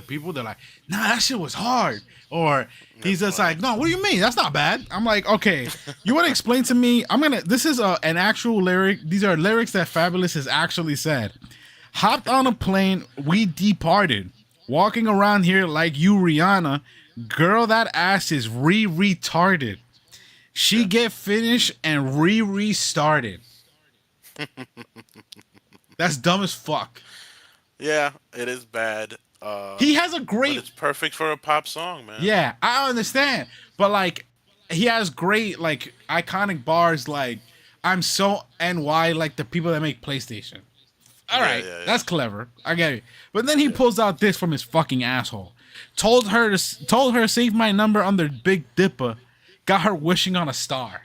people, they're like, "Nah, that shit was hard," or he's That's just funny. like, "No, what do you mean? That's not bad." I'm like, "Okay, you want to explain to me?" This is an actual lyric. These are lyrics that Fabulous has actually said. Hopped on a plane, we departed. Walking around here like you, Rihanna. Girl, that ass is retarded. She Yeah. get finished and restarted. That's dumb as fuck. Yeah, it is bad. He has a But great it's perfect for a pop song, man. yeah, I understand. But like he has great like iconic bars like I'm so NY like the people that make PlayStation. All Yeah, right, yeah, yeah, that's clever. I get it. But then he yeah, pulls out this from his fucking asshole. Told her to save my number under Big Dipper. Got her wishing on a star.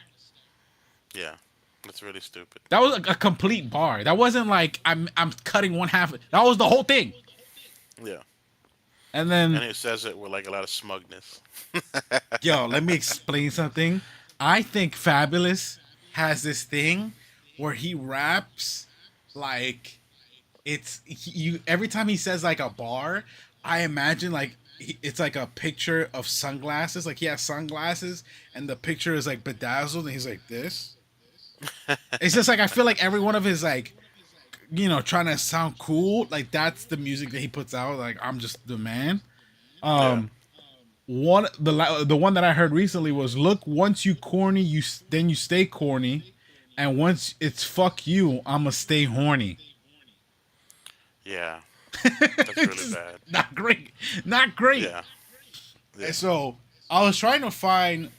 yeah. That's really stupid. That was a complete bar. That wasn't like I'm cutting one half. That was the whole thing. Yeah. And And then he says it with like a lot of smugness. yo, let me explain something. I think Fabulous has this thing where he raps like you every time he says like a bar, I imagine like it's like a picture of sunglasses. Like he has sunglasses and the picture is like bedazzled and he's like this. It's just like I feel like every one of his like trying to sound cool, like that's the music that he puts out. Like I'm just the man. Yeah. The one that I heard recently was look once you corny then you stay corny, and once it's fuck you I'ma stay horny. Yeah. That's It's really just bad. not great, not great. Yeah. And Yeah. so I was trying to find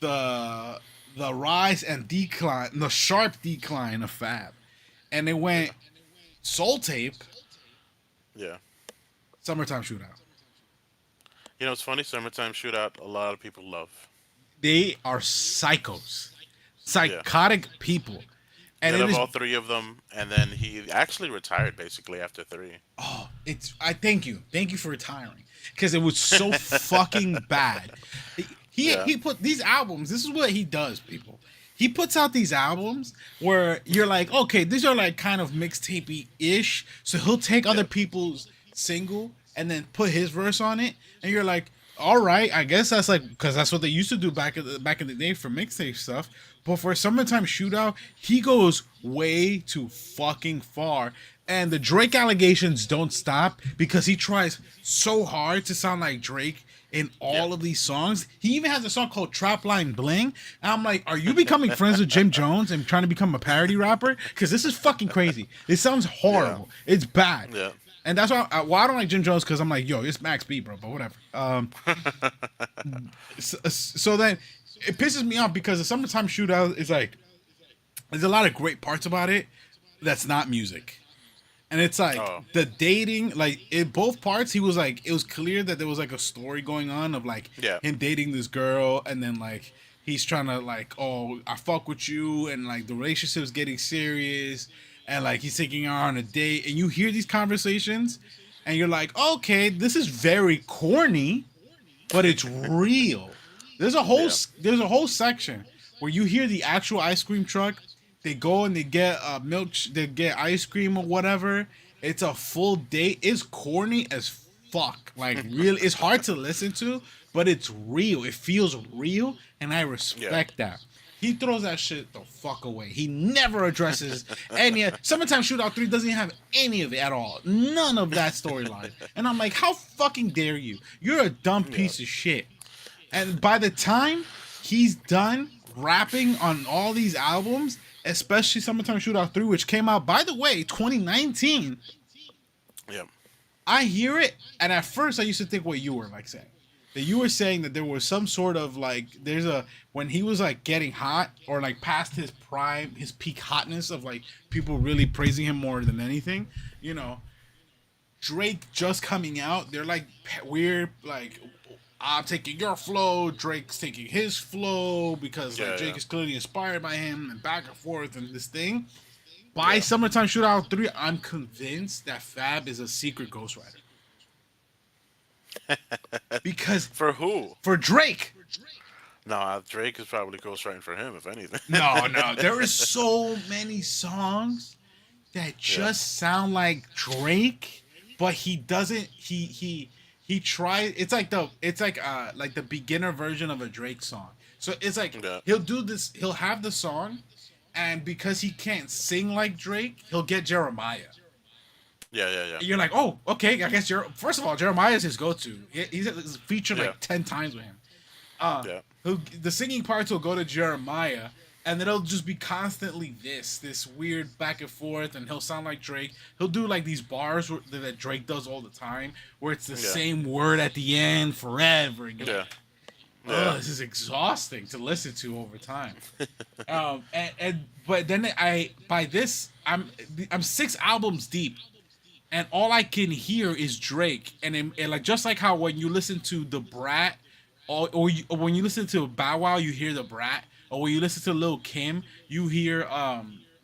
the the rise and decline, the sharp decline of Fab, and it Yeah. went Soul Tape, Yeah. Summertime Shootout. It's funny. Summertime Shootout. A lot of people love. They are psychos, Yeah. psychotic people, They and it love is all three of them, and then he actually retired basically after three. it's I thank you for retiring because it was so fucking bad. Yeah. He put these albums. This is what he does, people. He puts out these albums where you're like, okay, these are like kind of mixtapey ish. So he'll take other Yeah. people's single and then put his verse on it, and you're like, all right, I guess that's like because that's what they used to do back in the day for mixtape stuff. But for Summertime Shootout, he goes way too fucking far. And the Drake allegations don't stop because he tries so hard to sound like Drake in Yeah. all of these songs. He even has a song called Trapline Bling. And I'm like, are you becoming friends with Jim Jones and trying to become a parody rapper? Because this is fucking crazy. It sounds Yeah. horrible. It's bad. Yeah. And that's why I don't like Jim Jones because I'm like, yo, it's Max B, bro, but whatever. So then it pisses me off because the Summertime Shootout is like, there's a lot of great parts about it that's not music. And it's like Oh. the dating, like in both parts, he was like, it was clear that there was like a story going on of like Yeah. him dating this girl, and then like he's trying to like, oh, I fuck with you, and like the relationship's getting serious, and like he's taking her on a date, and you hear these conversations, and you're like, okay, this is very corny, but it's real. Yeah. There's a whole section where you hear the actual ice cream truck. They go and they get they get ice cream or whatever. It's a full date. It's corny as fuck. Like really, it's hard to listen to, but it's real. It feels real, and I Yeah. respect that. He throws that shit the fuck away. He never addresses any. Summertime Shootout 3 doesn't have any of it at all. None of that storyline. And I'm like, how fucking dare you? You're a dumb piece of shit. And by the time he's done rapping on all these albums, especially Summertime Shootout 3, which came out, by the way, 2019, Yeah. I hear it, and at first I used to think what you were like saying. That you were saying that there was some sort of like when he was like getting hot or like past his prime, his peak hotness of like people really praising him more than anything, you know, Drake just coming out, they're like weird, like I'm taking your flow, Drake's taking his flow because like Yeah. Drake Yeah. is clearly inspired by him and back and forth and this thing. By Yeah. Summertime Shootout 3, I'm convinced that Fab is a secret ghostwriter. Because For who? for Drake, No, Drake is probably ghostwriting for him, if anything. no, there is so many songs that Yeah. just sound like Drake, but he doesn't. He tries. It's like the beginner version of a Drake song. So it's like Yeah. he'll do this. He'll have the song, and because he can't sing like Drake, he'll get Jeremiah. Yeah. Yeah. Yeah. You're like, oh, okay. I guess first of all, Jeremiah is his go-to. He's featured Yeah. like 10 times with him. Yeah. The singing parts will go to Jeremiah, and then it'll just be constantly this weird back and forth, and he'll sound like Drake. He'll do like these bars that Drake does all the time, where it's the Yeah. same word at the end forever, and you're like, Yeah. oh, Yeah. this is exhausting to listen to over time. And but then I by this I'm 6 albums deep, and all I can hear is Drake, and like just like how when you listen to the Brat, or when you listen to Bow Wow, you hear the Brat, or when you listen to Lil Kim, you hear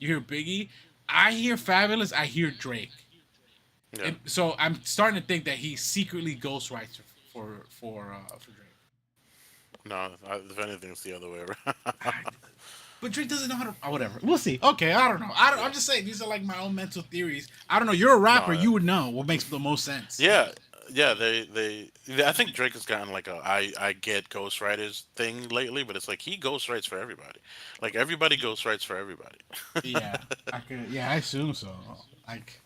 Biggie. I hear Fabulous, I hear Drake, Yeah. and so I'm starting to think that he secretly ghostwrites for Drake. No, if anything, it's the other way around. But Drake doesn't know how to. Oh, whatever. We'll see. Okay, I don't know. I don't, Yeah. I'm just saying these are like my own mental theories. I don't know. You're a rapper. No. You would know what makes the most sense. Yeah. Yeah. I think Drake has gotten like a I get ghostwriters thing lately, but it's like he ghostwrites for everybody. Like everybody ghostwrites for everybody. Yeah, I could. Yeah, I assume so. Like,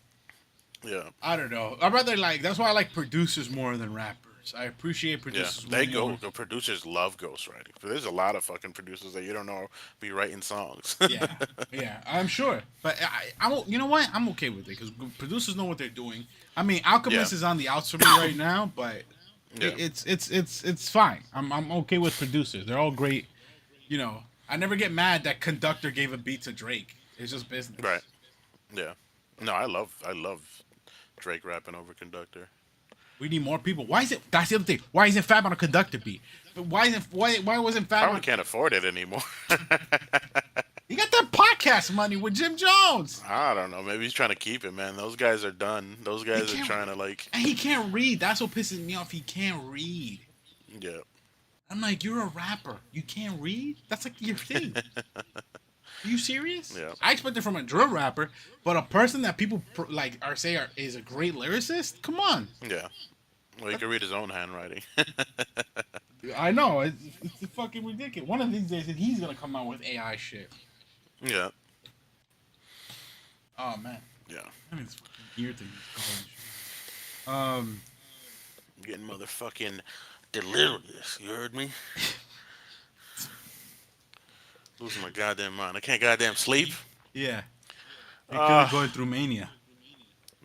Yeah. I don't know. I rather like. That's why I like producers more than rappers. I appreciate Yeah, producers they way go. more. The producers love ghostwriting. But there's a lot of fucking producers that you don't know be writing songs. Yeah, yeah, I'm sure. But you know what? I'm okay with it because producers know what they're doing. I mean, Yeah, Alchemist is on the outs for me right now, but yeah, it's fine. I'm okay with producers. They're all great. You know, I never get mad that Conductor gave a beat to Drake. It's just right. business. Yeah. No, I love Drake rapping over Conductor. We need more people. Why is it? That's the other thing. Why isn't Fab on a Conductor beat? But why wasn't Fab Probably on? can't afford it anymore. He got that podcast money with Jim Jones. I don't know. Maybe he's trying to keep it, man. Those guys are done. Those He guys are can't, trying to like, and he can't read. That's what pisses me off. He can't read. yeah, I'm like, you're a rapper. You can't read? That's like your thing. Are you serious? yeah, I expect it from a drill rapper, but a person that people like is a great lyricist. Come on. yeah. Well, he can read his own handwriting. I know it's fucking ridiculous. One of these days, he's gonna come out with AI shit. Yeah, Oh man, yeah. I mean, this fucking ear thing is going. Getting motherfucking delirious. You heard me? Losing my goddamn mind. I can't goddamn sleep. Yeah, you're kind of Ah, going through mania.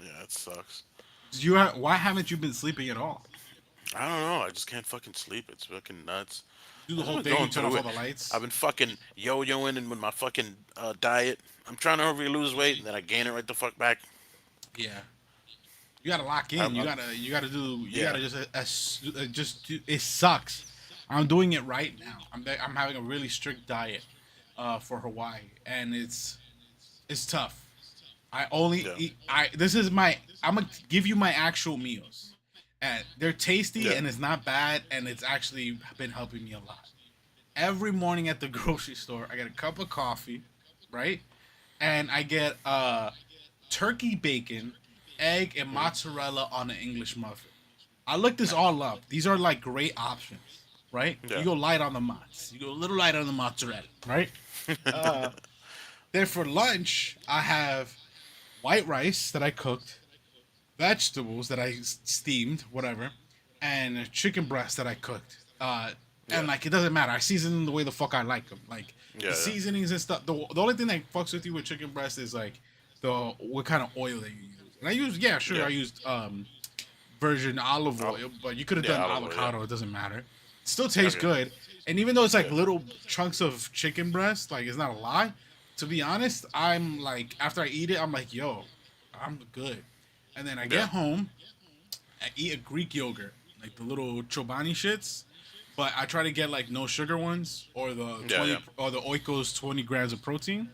yeah, it sucks. Why haven't you been sleeping at all? I don't know. I just can't fucking sleep. It's fucking nuts. Do the I've whole been thing. You going turn off through all it. the lights. I've been fucking yo-yoing and with my fucking diet. I'm trying to hurry lose weight, and then I gain it right the fuck back. Yeah, you gotta lock in. I'm, You I'm, gotta do. You yeah, gotta just do. It sucks. I'm doing it right now. I'm having a really strict diet, for Hawaii, and it's tough. I only yeah, eat. I this is my. I'm gonna give you my actual meals, and they're tasty yeah, and it's not bad, and it's actually been helping me a lot. Every morning at the grocery store, I get a cup of coffee, right, and I get turkey bacon, egg, and hmm, mozzarella on an English muffin. I looked this all up. These are like great options, right? You yeah, go light on the mozz. You go a little light on the mozzarella, right? Uh, then for lunch, I have white rice that I cooked, vegetables that I steamed, whatever, and a chicken breast that I cooked. And yeah, like it doesn't matter. I season them the way the fuck I like them. Like the yeah, yeah. seasonings and stuff. The only thing that fucks with you with chicken breast is like the what kind of oil that you use. And I used yeah sure I Yeah. used virgin olive I'll, oil, but you could have yeah, done olive oil. Yeah. avocado. It doesn't matter. It still tastes Okay. good. And even though it's like Yeah. little chunks of chicken breast, like it's not a lie. To be honest, I'm like after I eat it, I'm like, yo, I'm good. And then I Yeah. get home, I eat a Greek yogurt, like the little Chobani shits. But I try to get like no sugar ones or the Yeah. 20 Yeah. or the Oikos 20 grams of protein.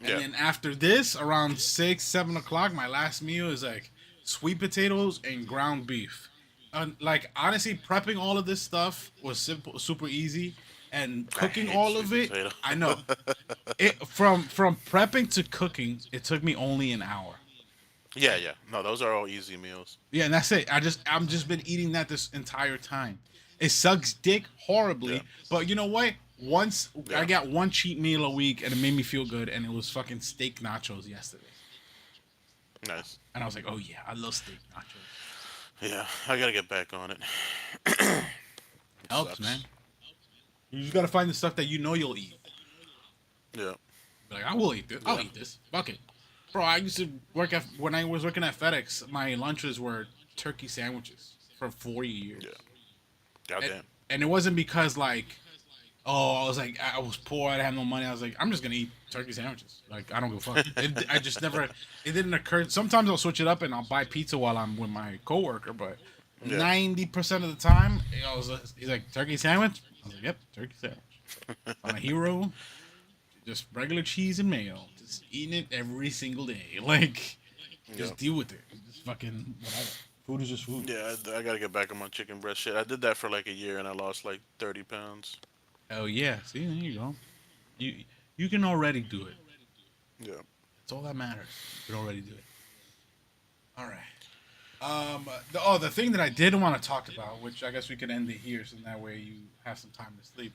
And Yeah. then after this, around 6, 7 o'clock, my last meal is like sweet potatoes and ground beef. And like honestly, prepping all of this stuff was simple, super easy, and I cooking hate all sweet of it. potato. I know it from prepping to cooking. It took me only an hour. Yeah. Yeah. No, those are all easy meals. Yeah, and that's it. I'm just been eating that this entire time. It sucks dick Yeah. horribly, but you know what? Once I Yeah. got one cheat meal a week, and it made me feel good, and it was fucking steak nachos yesterday, Nice. and I was like, oh yeah, I love steak nachos. Yeah. I gotta get back on it. It Helps, man. sucks. You just gotta find the stuff that you know you'll eat. Yeah. Be like, I will eat this. I'll Yeah. eat this. Fuck it, bro. I used to work at when I was working at FedEx. My lunches were turkey sandwiches for 4 years, Yeah. and, Goddamn. and it wasn't because like, oh, I was like, I was poor, I didn't have no money. I was like, I'm just gonna eat turkey sandwiches. Like, I don't give a fuck. I just never. It didn't occur. Sometimes I'll switch it up and I'll buy pizza while I'm with my coworker, but Yeah. 90% of the time, he's like, turkey sandwich. I was like, yep, turkey sandwich. On a hero, just regular cheese and mayo. Just eating it every single day. Like, Yeah. just deal with it. Just fucking whatever. Food is just food. Yeah. I gotta get back on my chicken breast shit. I did that for like a year and I lost like 30 pounds. Oh yeah. See, there you go. You you can already do it. Yeah. That's all that matters. You can already do it. All right. The thing that I did want to talk about, which I guess we can end it here, so that way you have some time to sleep.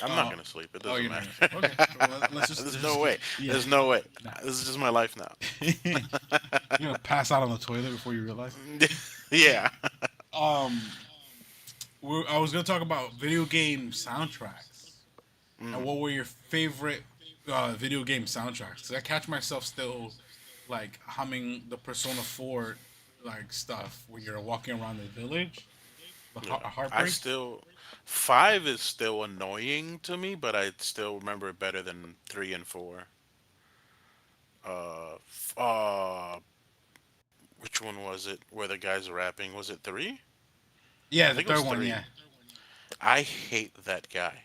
I'm not Uh, gonna sleep. It oh, doesn't you're not matter. gonna sleep. Okay. Well, let's just, There's just no way. yeah. There's no way. Nah. This is just my life now. You're gonna pass out on the toilet before you realize. Yeah. Um, I was gonna talk about video game soundtracks and Mm, what were your favorite video game soundtracks? Cause I catch myself still like humming the Persona 4 like stuff when you're walking around the village. The yeah. I heartbreak. still five is still annoying to me, but I still remember it better than three and four. Which one was it? Where the guys are rapping? Was it three? I Yeah, the think it was third one. three. Yeah. I hate that guy.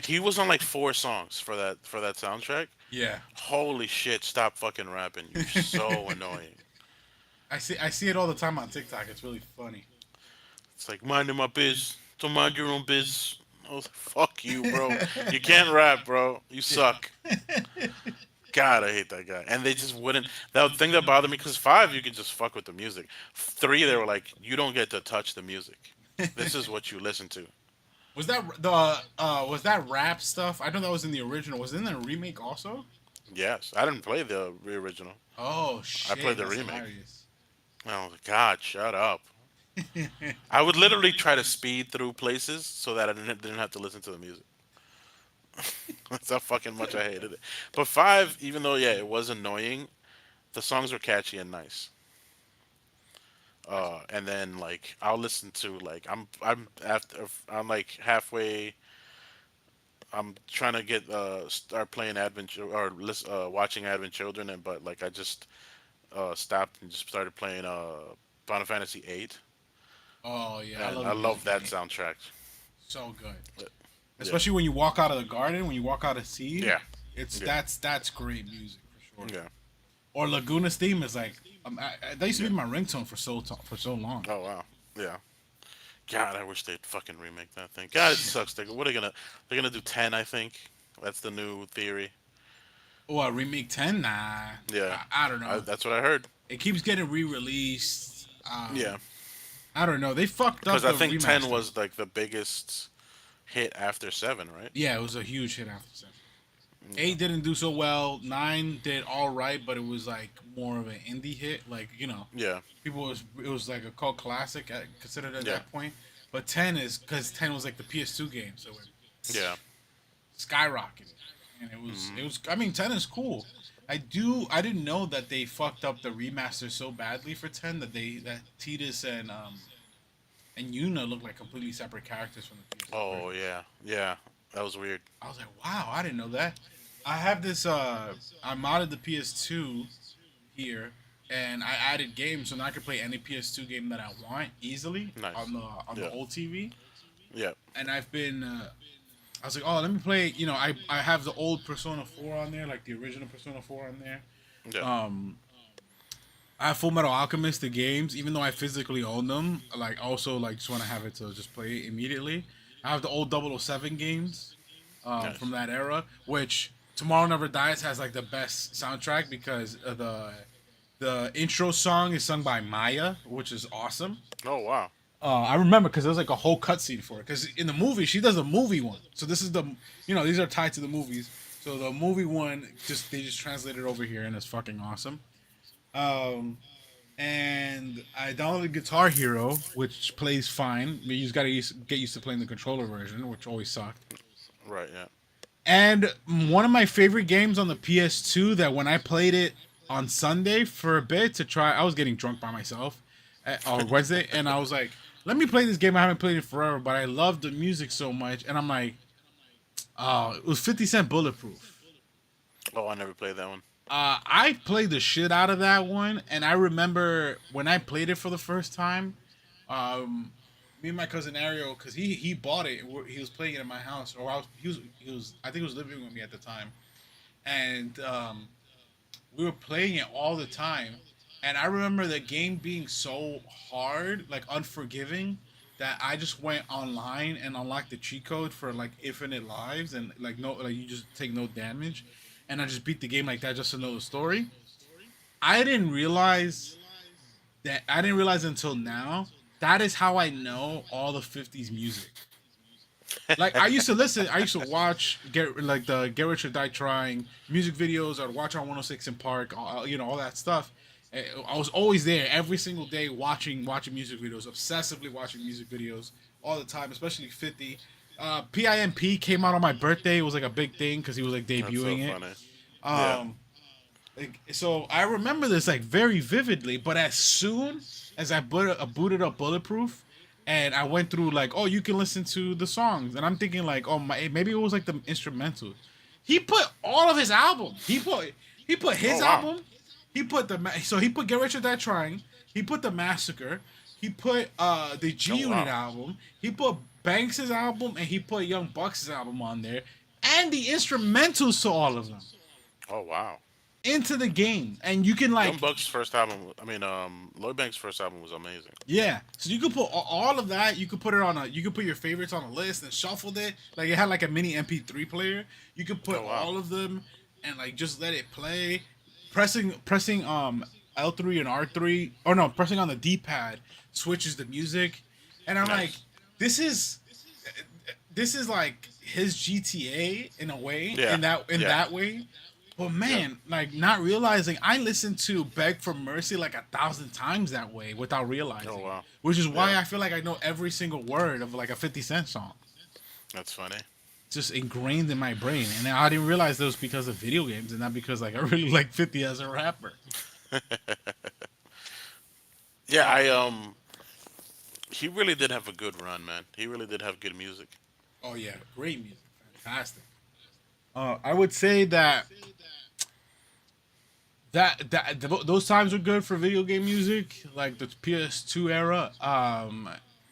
He was on like four songs for that soundtrack. Yeah. Holy shit! Stop fucking rapping. You're so annoying. I see it all the time on TikTok. It's really funny. It's like minding my biz. Don't mind your own biz. I was like, fuck you, bro. You can't rap, bro. You suck. God, I hate that guy. And they just wouldn't. That thing that bothered me because five, you could just fuck with the music. Three, they were like, you don't get to touch the music. This is what you listen to. Was that rap stuff? I know that was in the original. Was it in the remake also? Yes, I didn't play the original. Oh I played shit, the that's remake. hilarious. And I was like, God, shut up. I would literally try to speed through places so that I didn't have to listen to the music. That's how fucking much I hated it. But five, even though yeah, it was annoying, the songs were catchy and nice. And then like I'll listen to like I'm like halfway. I'm trying to get start playing Advent or watching Advent Children, and but like I just stopped and just started playing Final Fantasy 8, Oh yeah, I and love I the love music in that it. soundtrack. So good. Yeah, Especially when you walk out of the garden, when you walk out of sea, yeah, it's yeah, that's great music for sure. yeah, Or Laguna's theme is like that used to yeah. be my ringtone for so long. Oh wow, yeah. God, I wish they'd fucking remake that thing. God, it sucks. What are they gonna? They're gonna do 10, I think. That's the new theory. Oh, remake 10? Nah, Yeah, I don't know. that's what I heard. It keeps getting re-released. Yeah, I don't know. They fucked because up I the think 10 remaster. was like the biggest hit after 7, right? Yeah, it was a huge hit after 7. Yeah, 8 didn't do so well. 9 did all right, but it was like more of an indie hit. Like yeah, people it was like a cult classic considered at yeah, that point. But 10 is because 10 was like the PS2 game, so it yeah. skyrocketed, and Hmm. it was. I mean, 10 is cool. I didn't know that they fucked up the remaster so badly for 10 that Tidus and Yuna look like completely separate characters from the PS2 Oh version. yeah, yeah. That was weird. I was like, wow, I didn't know that. I have this. I modded the PS2 here, and I added games, so now I can play any PS2 game that I want easily Nice. on the Yeah, old TV. yeah, And I've been. I was like, oh, let me play. I have the old Persona 4 on there, like the original Persona 4 on there. yeah, Um, I have Full Metal Alchemist the games, even though I physically own them. Like also like just want to have it to just play it immediately. I have the old 007 games from nice. that era, which Tomorrow Never Dies has like the best soundtrack because the intro song is sung by Maya, which is awesome. Oh wow. I remember because there's like a whole cutscene for it. Because in the movie, she does a movie one. So this is these are tied to the movies. So the movie one, they just translated over here, and it's fucking awesome. Um, and I downloaded Guitar Hero, which plays fine. You just gotta get used to playing the controller version, which always sucked. Right. Yeah. And one of my favorite games on the PS2 that when I played it on Sunday for a bit to try, I was getting drunk by myself on Wednesday, and I was like, let me play this game. I haven't played it forever, but I love the music so much, and I'm like, oh, it was 50 Cent Bulletproof. Oh, I never played that one. I played the shit out of that one, and I remember when I played it for the first time. Um, Me and my cousin Ariel, because he bought it, he was playing it in my house, or he was I think he was living with me at the time, and we were playing it all the time. And I remember the game being so hard, like unforgiving, that I just went online and unlocked the cheat code for like infinite lives and like no, like you just take no damage, and I just beat the game like that just to know the story. I didn't realize I didn't realize until now that is how I know all the 50s music. Like I used to listen, I used to watch Get Rich or Die Trying music videos. I'd watch on 106 in Park, all that stuff. I was always there every single day watching music videos, obsessively watching music videos all the time, especially 50. PIMP came out on my birthday. It was like a big thing because he was like That's so debuting it. funny. Yeah. Um, so I remember this like very vividly. But as soon as booted up Bulletproof, and I went through like, oh, you can listen to the songs, and I'm thinking like, oh my, maybe it was like the instrumentals. He put all of his albums. He put Oh his wow. album. He put Get Rich or Die Trying. He put the Massacre. He put the G Oh Unit wow. album. He put Banks's album, and he put Young Bucks' album on there, and the instrumentals to all of them Oh wow. into the game, and you can Young like, Buck's first album. I mean, Lloyd Banks' first album was amazing. yeah. So you could put all of that. You could put it on a. You could put your favorites on a list and shuffled it. Like it had like a mini MP3 player. You could put Oh wow. all of them and like just let it play. Pressing L3 and R3, or no, pressing on the D-pad switches the music, and I'm like, Nice. this is this is like his GTA in a way, Yeah. in Yeah. that way. But Yep. man, like not realizing I listened to Beg for Mercy like 1,000 times that way without Oh realizing it. wow. Which is Yeah. why I feel like I know every single word of like a 50 Cent song. That's funny. It's just ingrained in my brain. And I didn't realize that was because of video games and not because like I really like 50 as a rapper. Yeah. Uh, He really did have a good run, man. He really did have good music. oh yeah, great music. Fantastic. I would say those times were good for video game music, like the PS2 era.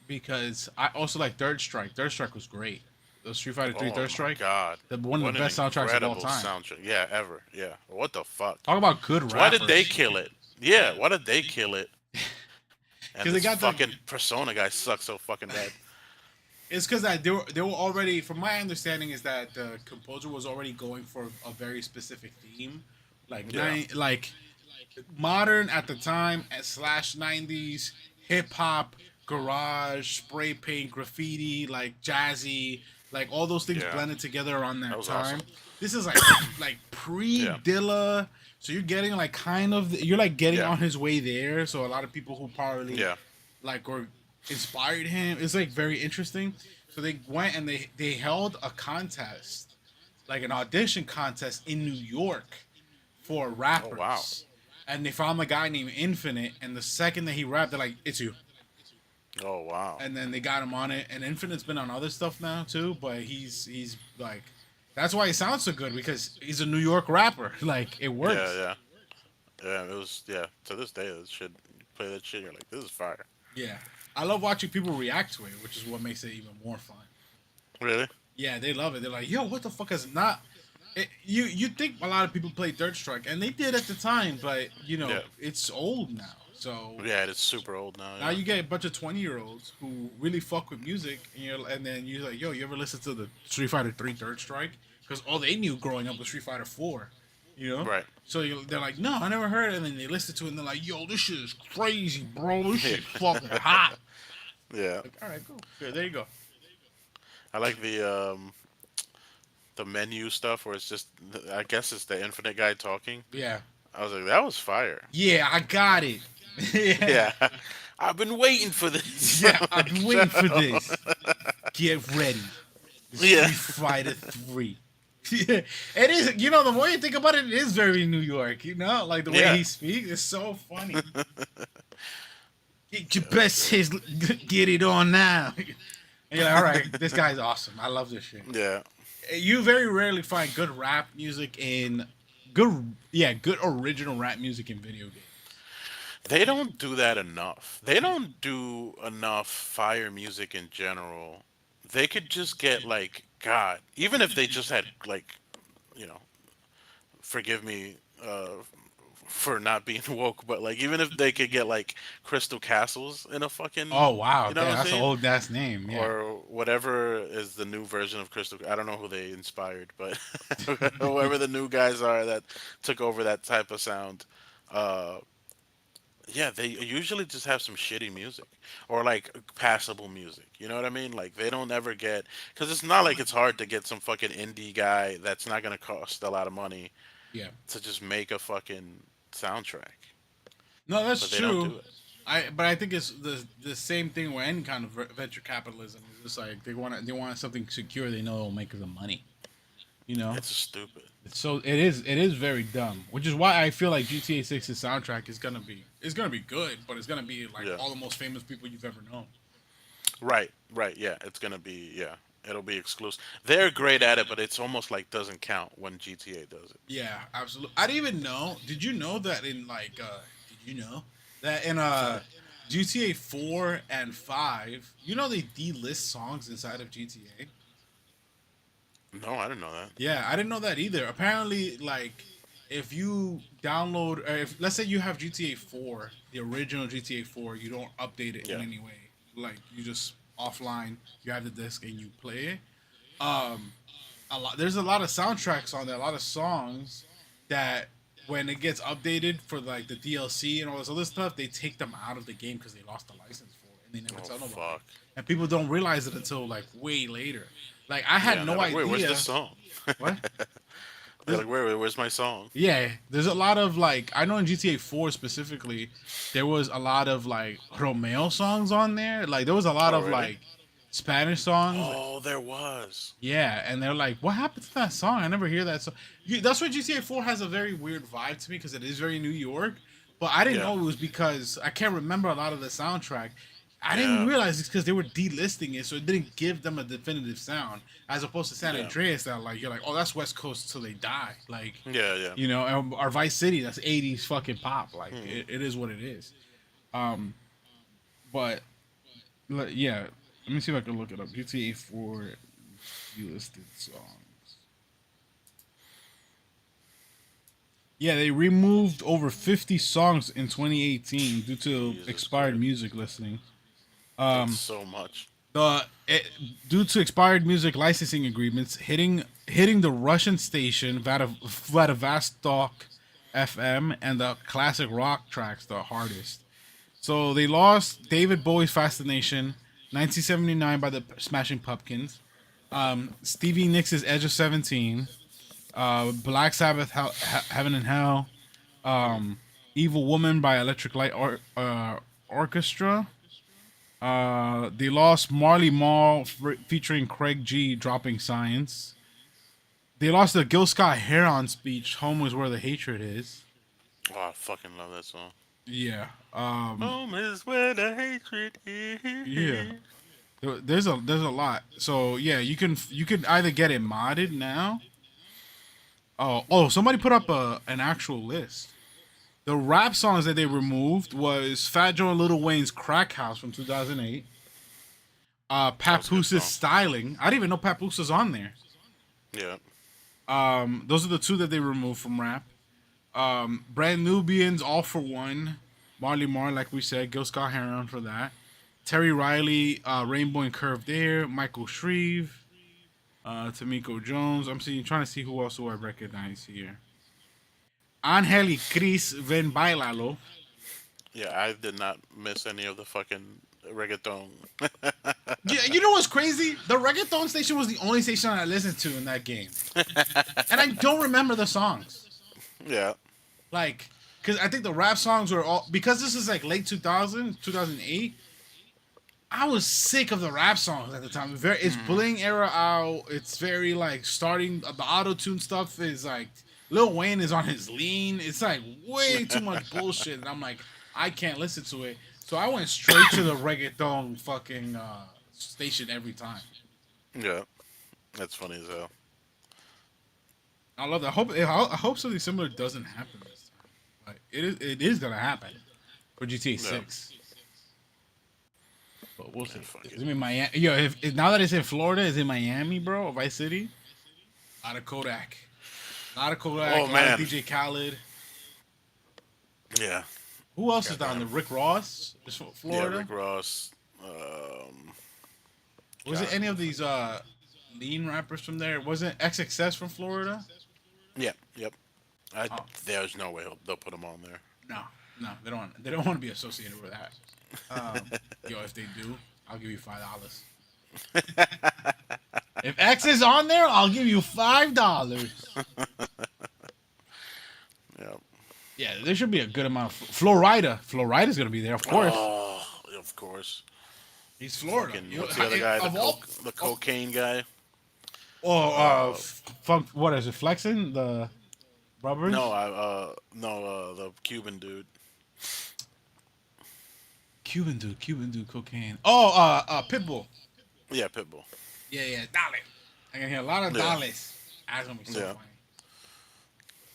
Because I also like Third Strike. Third Strike was great. The Street Fighter 3 Oh Third my Strike, god. one of What the an best soundtracks of all incredible time. soundtrack. Yeah, ever. Yeah. What the fuck? Talk about good Why did they rappers. kill it? Yeah, why did they kill it? And Because they this got the. fucking Persona guy sucks so fucking bad. It's because that they were already. From my understanding, is that the composer was already going for a very specific theme, like Yeah. modern at the time slash 90s hip hop, garage, spray paint, graffiti, like jazzy, like all those things Yeah. blended together around That that was time. awesome. This is like pre Yeah. Dilla, so you're getting like you're like getting Yeah. on his way there. So a lot of people who probably Yeah. like or inspired him. It's like very interesting. So they went and they held a contest, like an audition contest in New York for Oh wow. rappers. And they found a guy named Infinite, and the second that he rapped, they're like, "It's you." Oh wow. And then they got him on it. And Infinite's been on other stuff now too, but he's like, that's why he sounds so good because he's a New York rapper. Like it Yeah, works. yeah. Yeah, it was yeah. To this day that shit you play that shit, you're like, this is fire. Yeah, I love watching people react to it, which is what makes it even more fun. Really? Yeah, they love it. They're like, "Yo, what the fuck is not?" You think a lot of people play Third Strike, and they did at the time, but Yeah. it's old now. So Yeah, it's super old now, now yeah. you get a bunch of 20-year-olds who really fuck with music, and then you're like, "Yo, you ever listen to the Street Fighter 3 Third Strike?" Because all they knew growing up was Street Fighter 4, you know. Right. So they're like, "No, I never heard it." And then they listen to it, and they're like, "Yo, this shit is crazy, bro. This Yeah. shit fucking hot." Yeah. Like, all right, cool. Yeah, there you go. I like the menu stuff where it's just I guess it's the infinite guy talking. Yeah. I was like, that was fire. Yeah, I got it. Yeah, Yeah, I've been waiting for this. yeah, I've Like, been waiting shut for up. this. Get ready. Yeah, Street Fighter 3. Yeah, it is. You know, the more you think about it, it is very New York. You know, like the way yeah, he speaks is so funny. Get your yeah, that's best great. hits. Get it on now. And you're like, all right, this guy's awesome. I love this shit. Yeah, You very rarely find good rap music in good, yeah, good original rap music in video games. they don't do that enough. They don't do enough fire music in general. They could just get like God, even if they just had like, you know, forgive me for not being woke, but like even if they could get like Crystal Castles in a fucking, Oh wow, you know what I'm damn, that's an saying? old ass name. Yeah, Or whatever is the new version of Crystal. I don't know who they inspired, but whoever the new guys are that took over that type of sound. Uh, yeah, they usually just have some shitty music or like passable music. You know what I mean? Like they don't ever get because it's not like it's hard to get some fucking indie guy that's not gonna cost a lot of money yeah. to just make a fucking soundtrack, No, that's but they don't true. do it. But I think it's the same thing with any kind of venture capitalism. It's just like they want something secure. They know it'll make them money. You know, It's stupid. so it is very dumb. Which is why I feel like GTA 6's soundtrack is gonna be good, but it's gonna be like Yeah. all the most famous people you've ever known. Right, right, yeah. It's gonna be yeah. It'll be exclusive. They're great at it, but it's almost like doesn't count when GTA does it. Yeah, absolutely. I didn't even know. Did you know that in like did you know that in GTA 4 and 5, you know they delist songs inside of GTA? No, I didn't know that. Yeah, I didn't know that either. Apparently like if you download or if let's say you have GTA 4, the original GTA 4, you don't update it in Yeah. any way. Like you just offline, you have the disc and you play it. Um there's a lot of soundtracks on there, a lot of songs that when it gets updated for like the DLC and all this other stuff, they take them out of the game because they lost the license for it and they never Oh tell nobody. fuck. And people don't realize it until like way later. Like I had Yeah, and they're no like, wait, where's this idea. song? What? They're There's, like, where's my song? yeah, there's a lot of like I know in GTA 4 specifically, there was a lot of like Romeo songs on there. Like there was a lot Oh of really? like Spanish songs. Oh, there was. Yeah, and they're like, "What happened to that song? I never hear that song." That's why GTA 4 has a very weird vibe to me because it is very New York. But I didn't Yeah. know it was because I can't remember a lot of the soundtrack. I didn't Yeah. realize it's because they were delisting it, so it didn't give them a definitive sound, as opposed to San Yeah. Andreas that like you're like, "Oh, that's West Coast till they die." Like, Yeah. Yeah. you know, or Vice City, that's 80s fucking pop. Like, Hmm. it is what it is. Um, but yeah, let me see if I can look it up. GTA 4 delisted songs. Yeah, they removed over 50 songs in 2018 due to Jesus expired Christ. music listing. That's Um, so much. the it, Due to expired music licensing agreements hitting the Russian station Vladivostok FM and the classic rock tracks the hardest. So they lost David Bowie's Fascination, 1979 by the Smashing Pumpkins, Stevie Nicks' Edge of 17, Black Sabbath Heaven and Hell, Evil Woman by Electric Light Orchestra. They lost Marley Marl featuring Craig G dropping Science. They lost the Gil Scott Heron speech, Home is where the hatred is. Oh, I fucking love that song. Yeah. Home is where the hatred Yeah. is. There's a lot. So yeah, you can either get it modded now. Oh, somebody put up an actual list. The rap songs that they removed was Fat Joe and Lil Wayne's Crack House from 2008. That was a good Papooses song. Styling. I didn't even know Papooses on there. Yeah. Those are the two that they removed from rap. Brand Nubians, All for One, Marley Marl, like we said, Gil Scott Heron for that. Terry Riley, Rainbow and Curved Air, Michael Shreve, Tamiko Jones. Trying to see who else do I recognize here. Angel y Cris Ven Bailalo. Yeah, I did not miss any of the fucking reggaeton. Yeah, you know what's crazy? The reggaeton station was the only station I listened to in that game, and I don't remember the songs. Yeah. Like, because I think the rap songs were all because this is like late 2000, 2008. I was sick of the rap songs at the time. Very, it's bullying era out. It's very like starting the auto tune stuff is like Lil Wayne is on his lean. It's like way too much bullshit, and I'm like, I can't listen to it. So I went straight to the reggaeton fucking station every time. Yeah, that's funny as hell. I love that. I hope something similar doesn't happen this time. Like it is gonna happen for GTA Yeah, 6. But we'll yeah, see. fuck It's it. gonna be Miami. Yo, if now that it's in Florida, is in Miami, bro, or Vice City? A lot of Kodak. A lot of Kodak. Oh A lot of man, DJ Khaled. yeah, Who else is down goddamn. there? Rick Ross is from Yeah, Rick Florida. Ross. Um, Was it God, any who the of fuck? these lean rappers from there? Wasn't XXS from Florida? Yeah, yep. Oh There's no way they'll put him on there. no, no, they don't. They don't want to be associated with that. Yo, if they do, I'll give you $5. If X is on there, I'll give you $5. Yeah. Yeah, there should be a good amount of Florida. Florida's gonna be there, of course. Oh, of course. He's Florida. Fucking what's the other guy? Of all, The of, cocaine guy. oh, Uh, funk. What is it? Flexing the no, rubbers. the Cuban dude. Cuban dude, cocaine. Oh, Pitbull. Yeah, Pitbull. Yeah, yeah, Dolly. I can hear a lot of Yeah, dollars. That's gonna be so yeah. funny.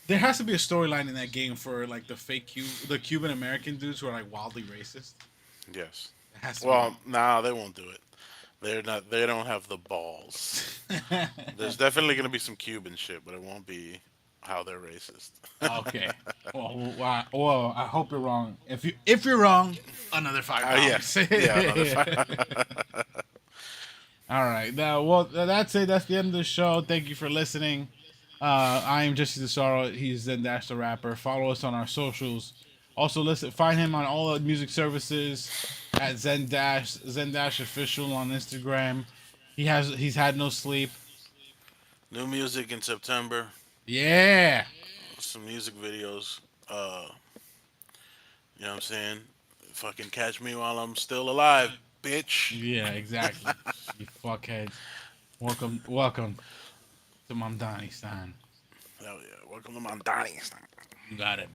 There has to be a storyline in that game for like the Cuban American dudes who are like wildly racist. Yes. It has to be Well, nah, they won't do it. They're not. They don't have the balls. one. There's definitely gonna be some Cuban shit, but it won't be how they're racist. Okay. Well, I hope you're wrong. If you're wrong, another five Yeah, dollars. yeah. Another All right. Now, well, that's it. That's the end of the show. Thank you for listening. I am Jesse the Sorrow. He's Zen Dash the rapper. Follow us on our socials. Also, listen, find him on all the music services at Zen Dash official on Instagram. He's had no sleep. New music in September. Yeah. Some music videos. You know what I'm saying? Fucking catch me while I'm still alive, bitch. Yeah. Exactly. You fuckheads. Welcome to Mamdani Stan. Hell yeah. Welcome to Montana. You got it.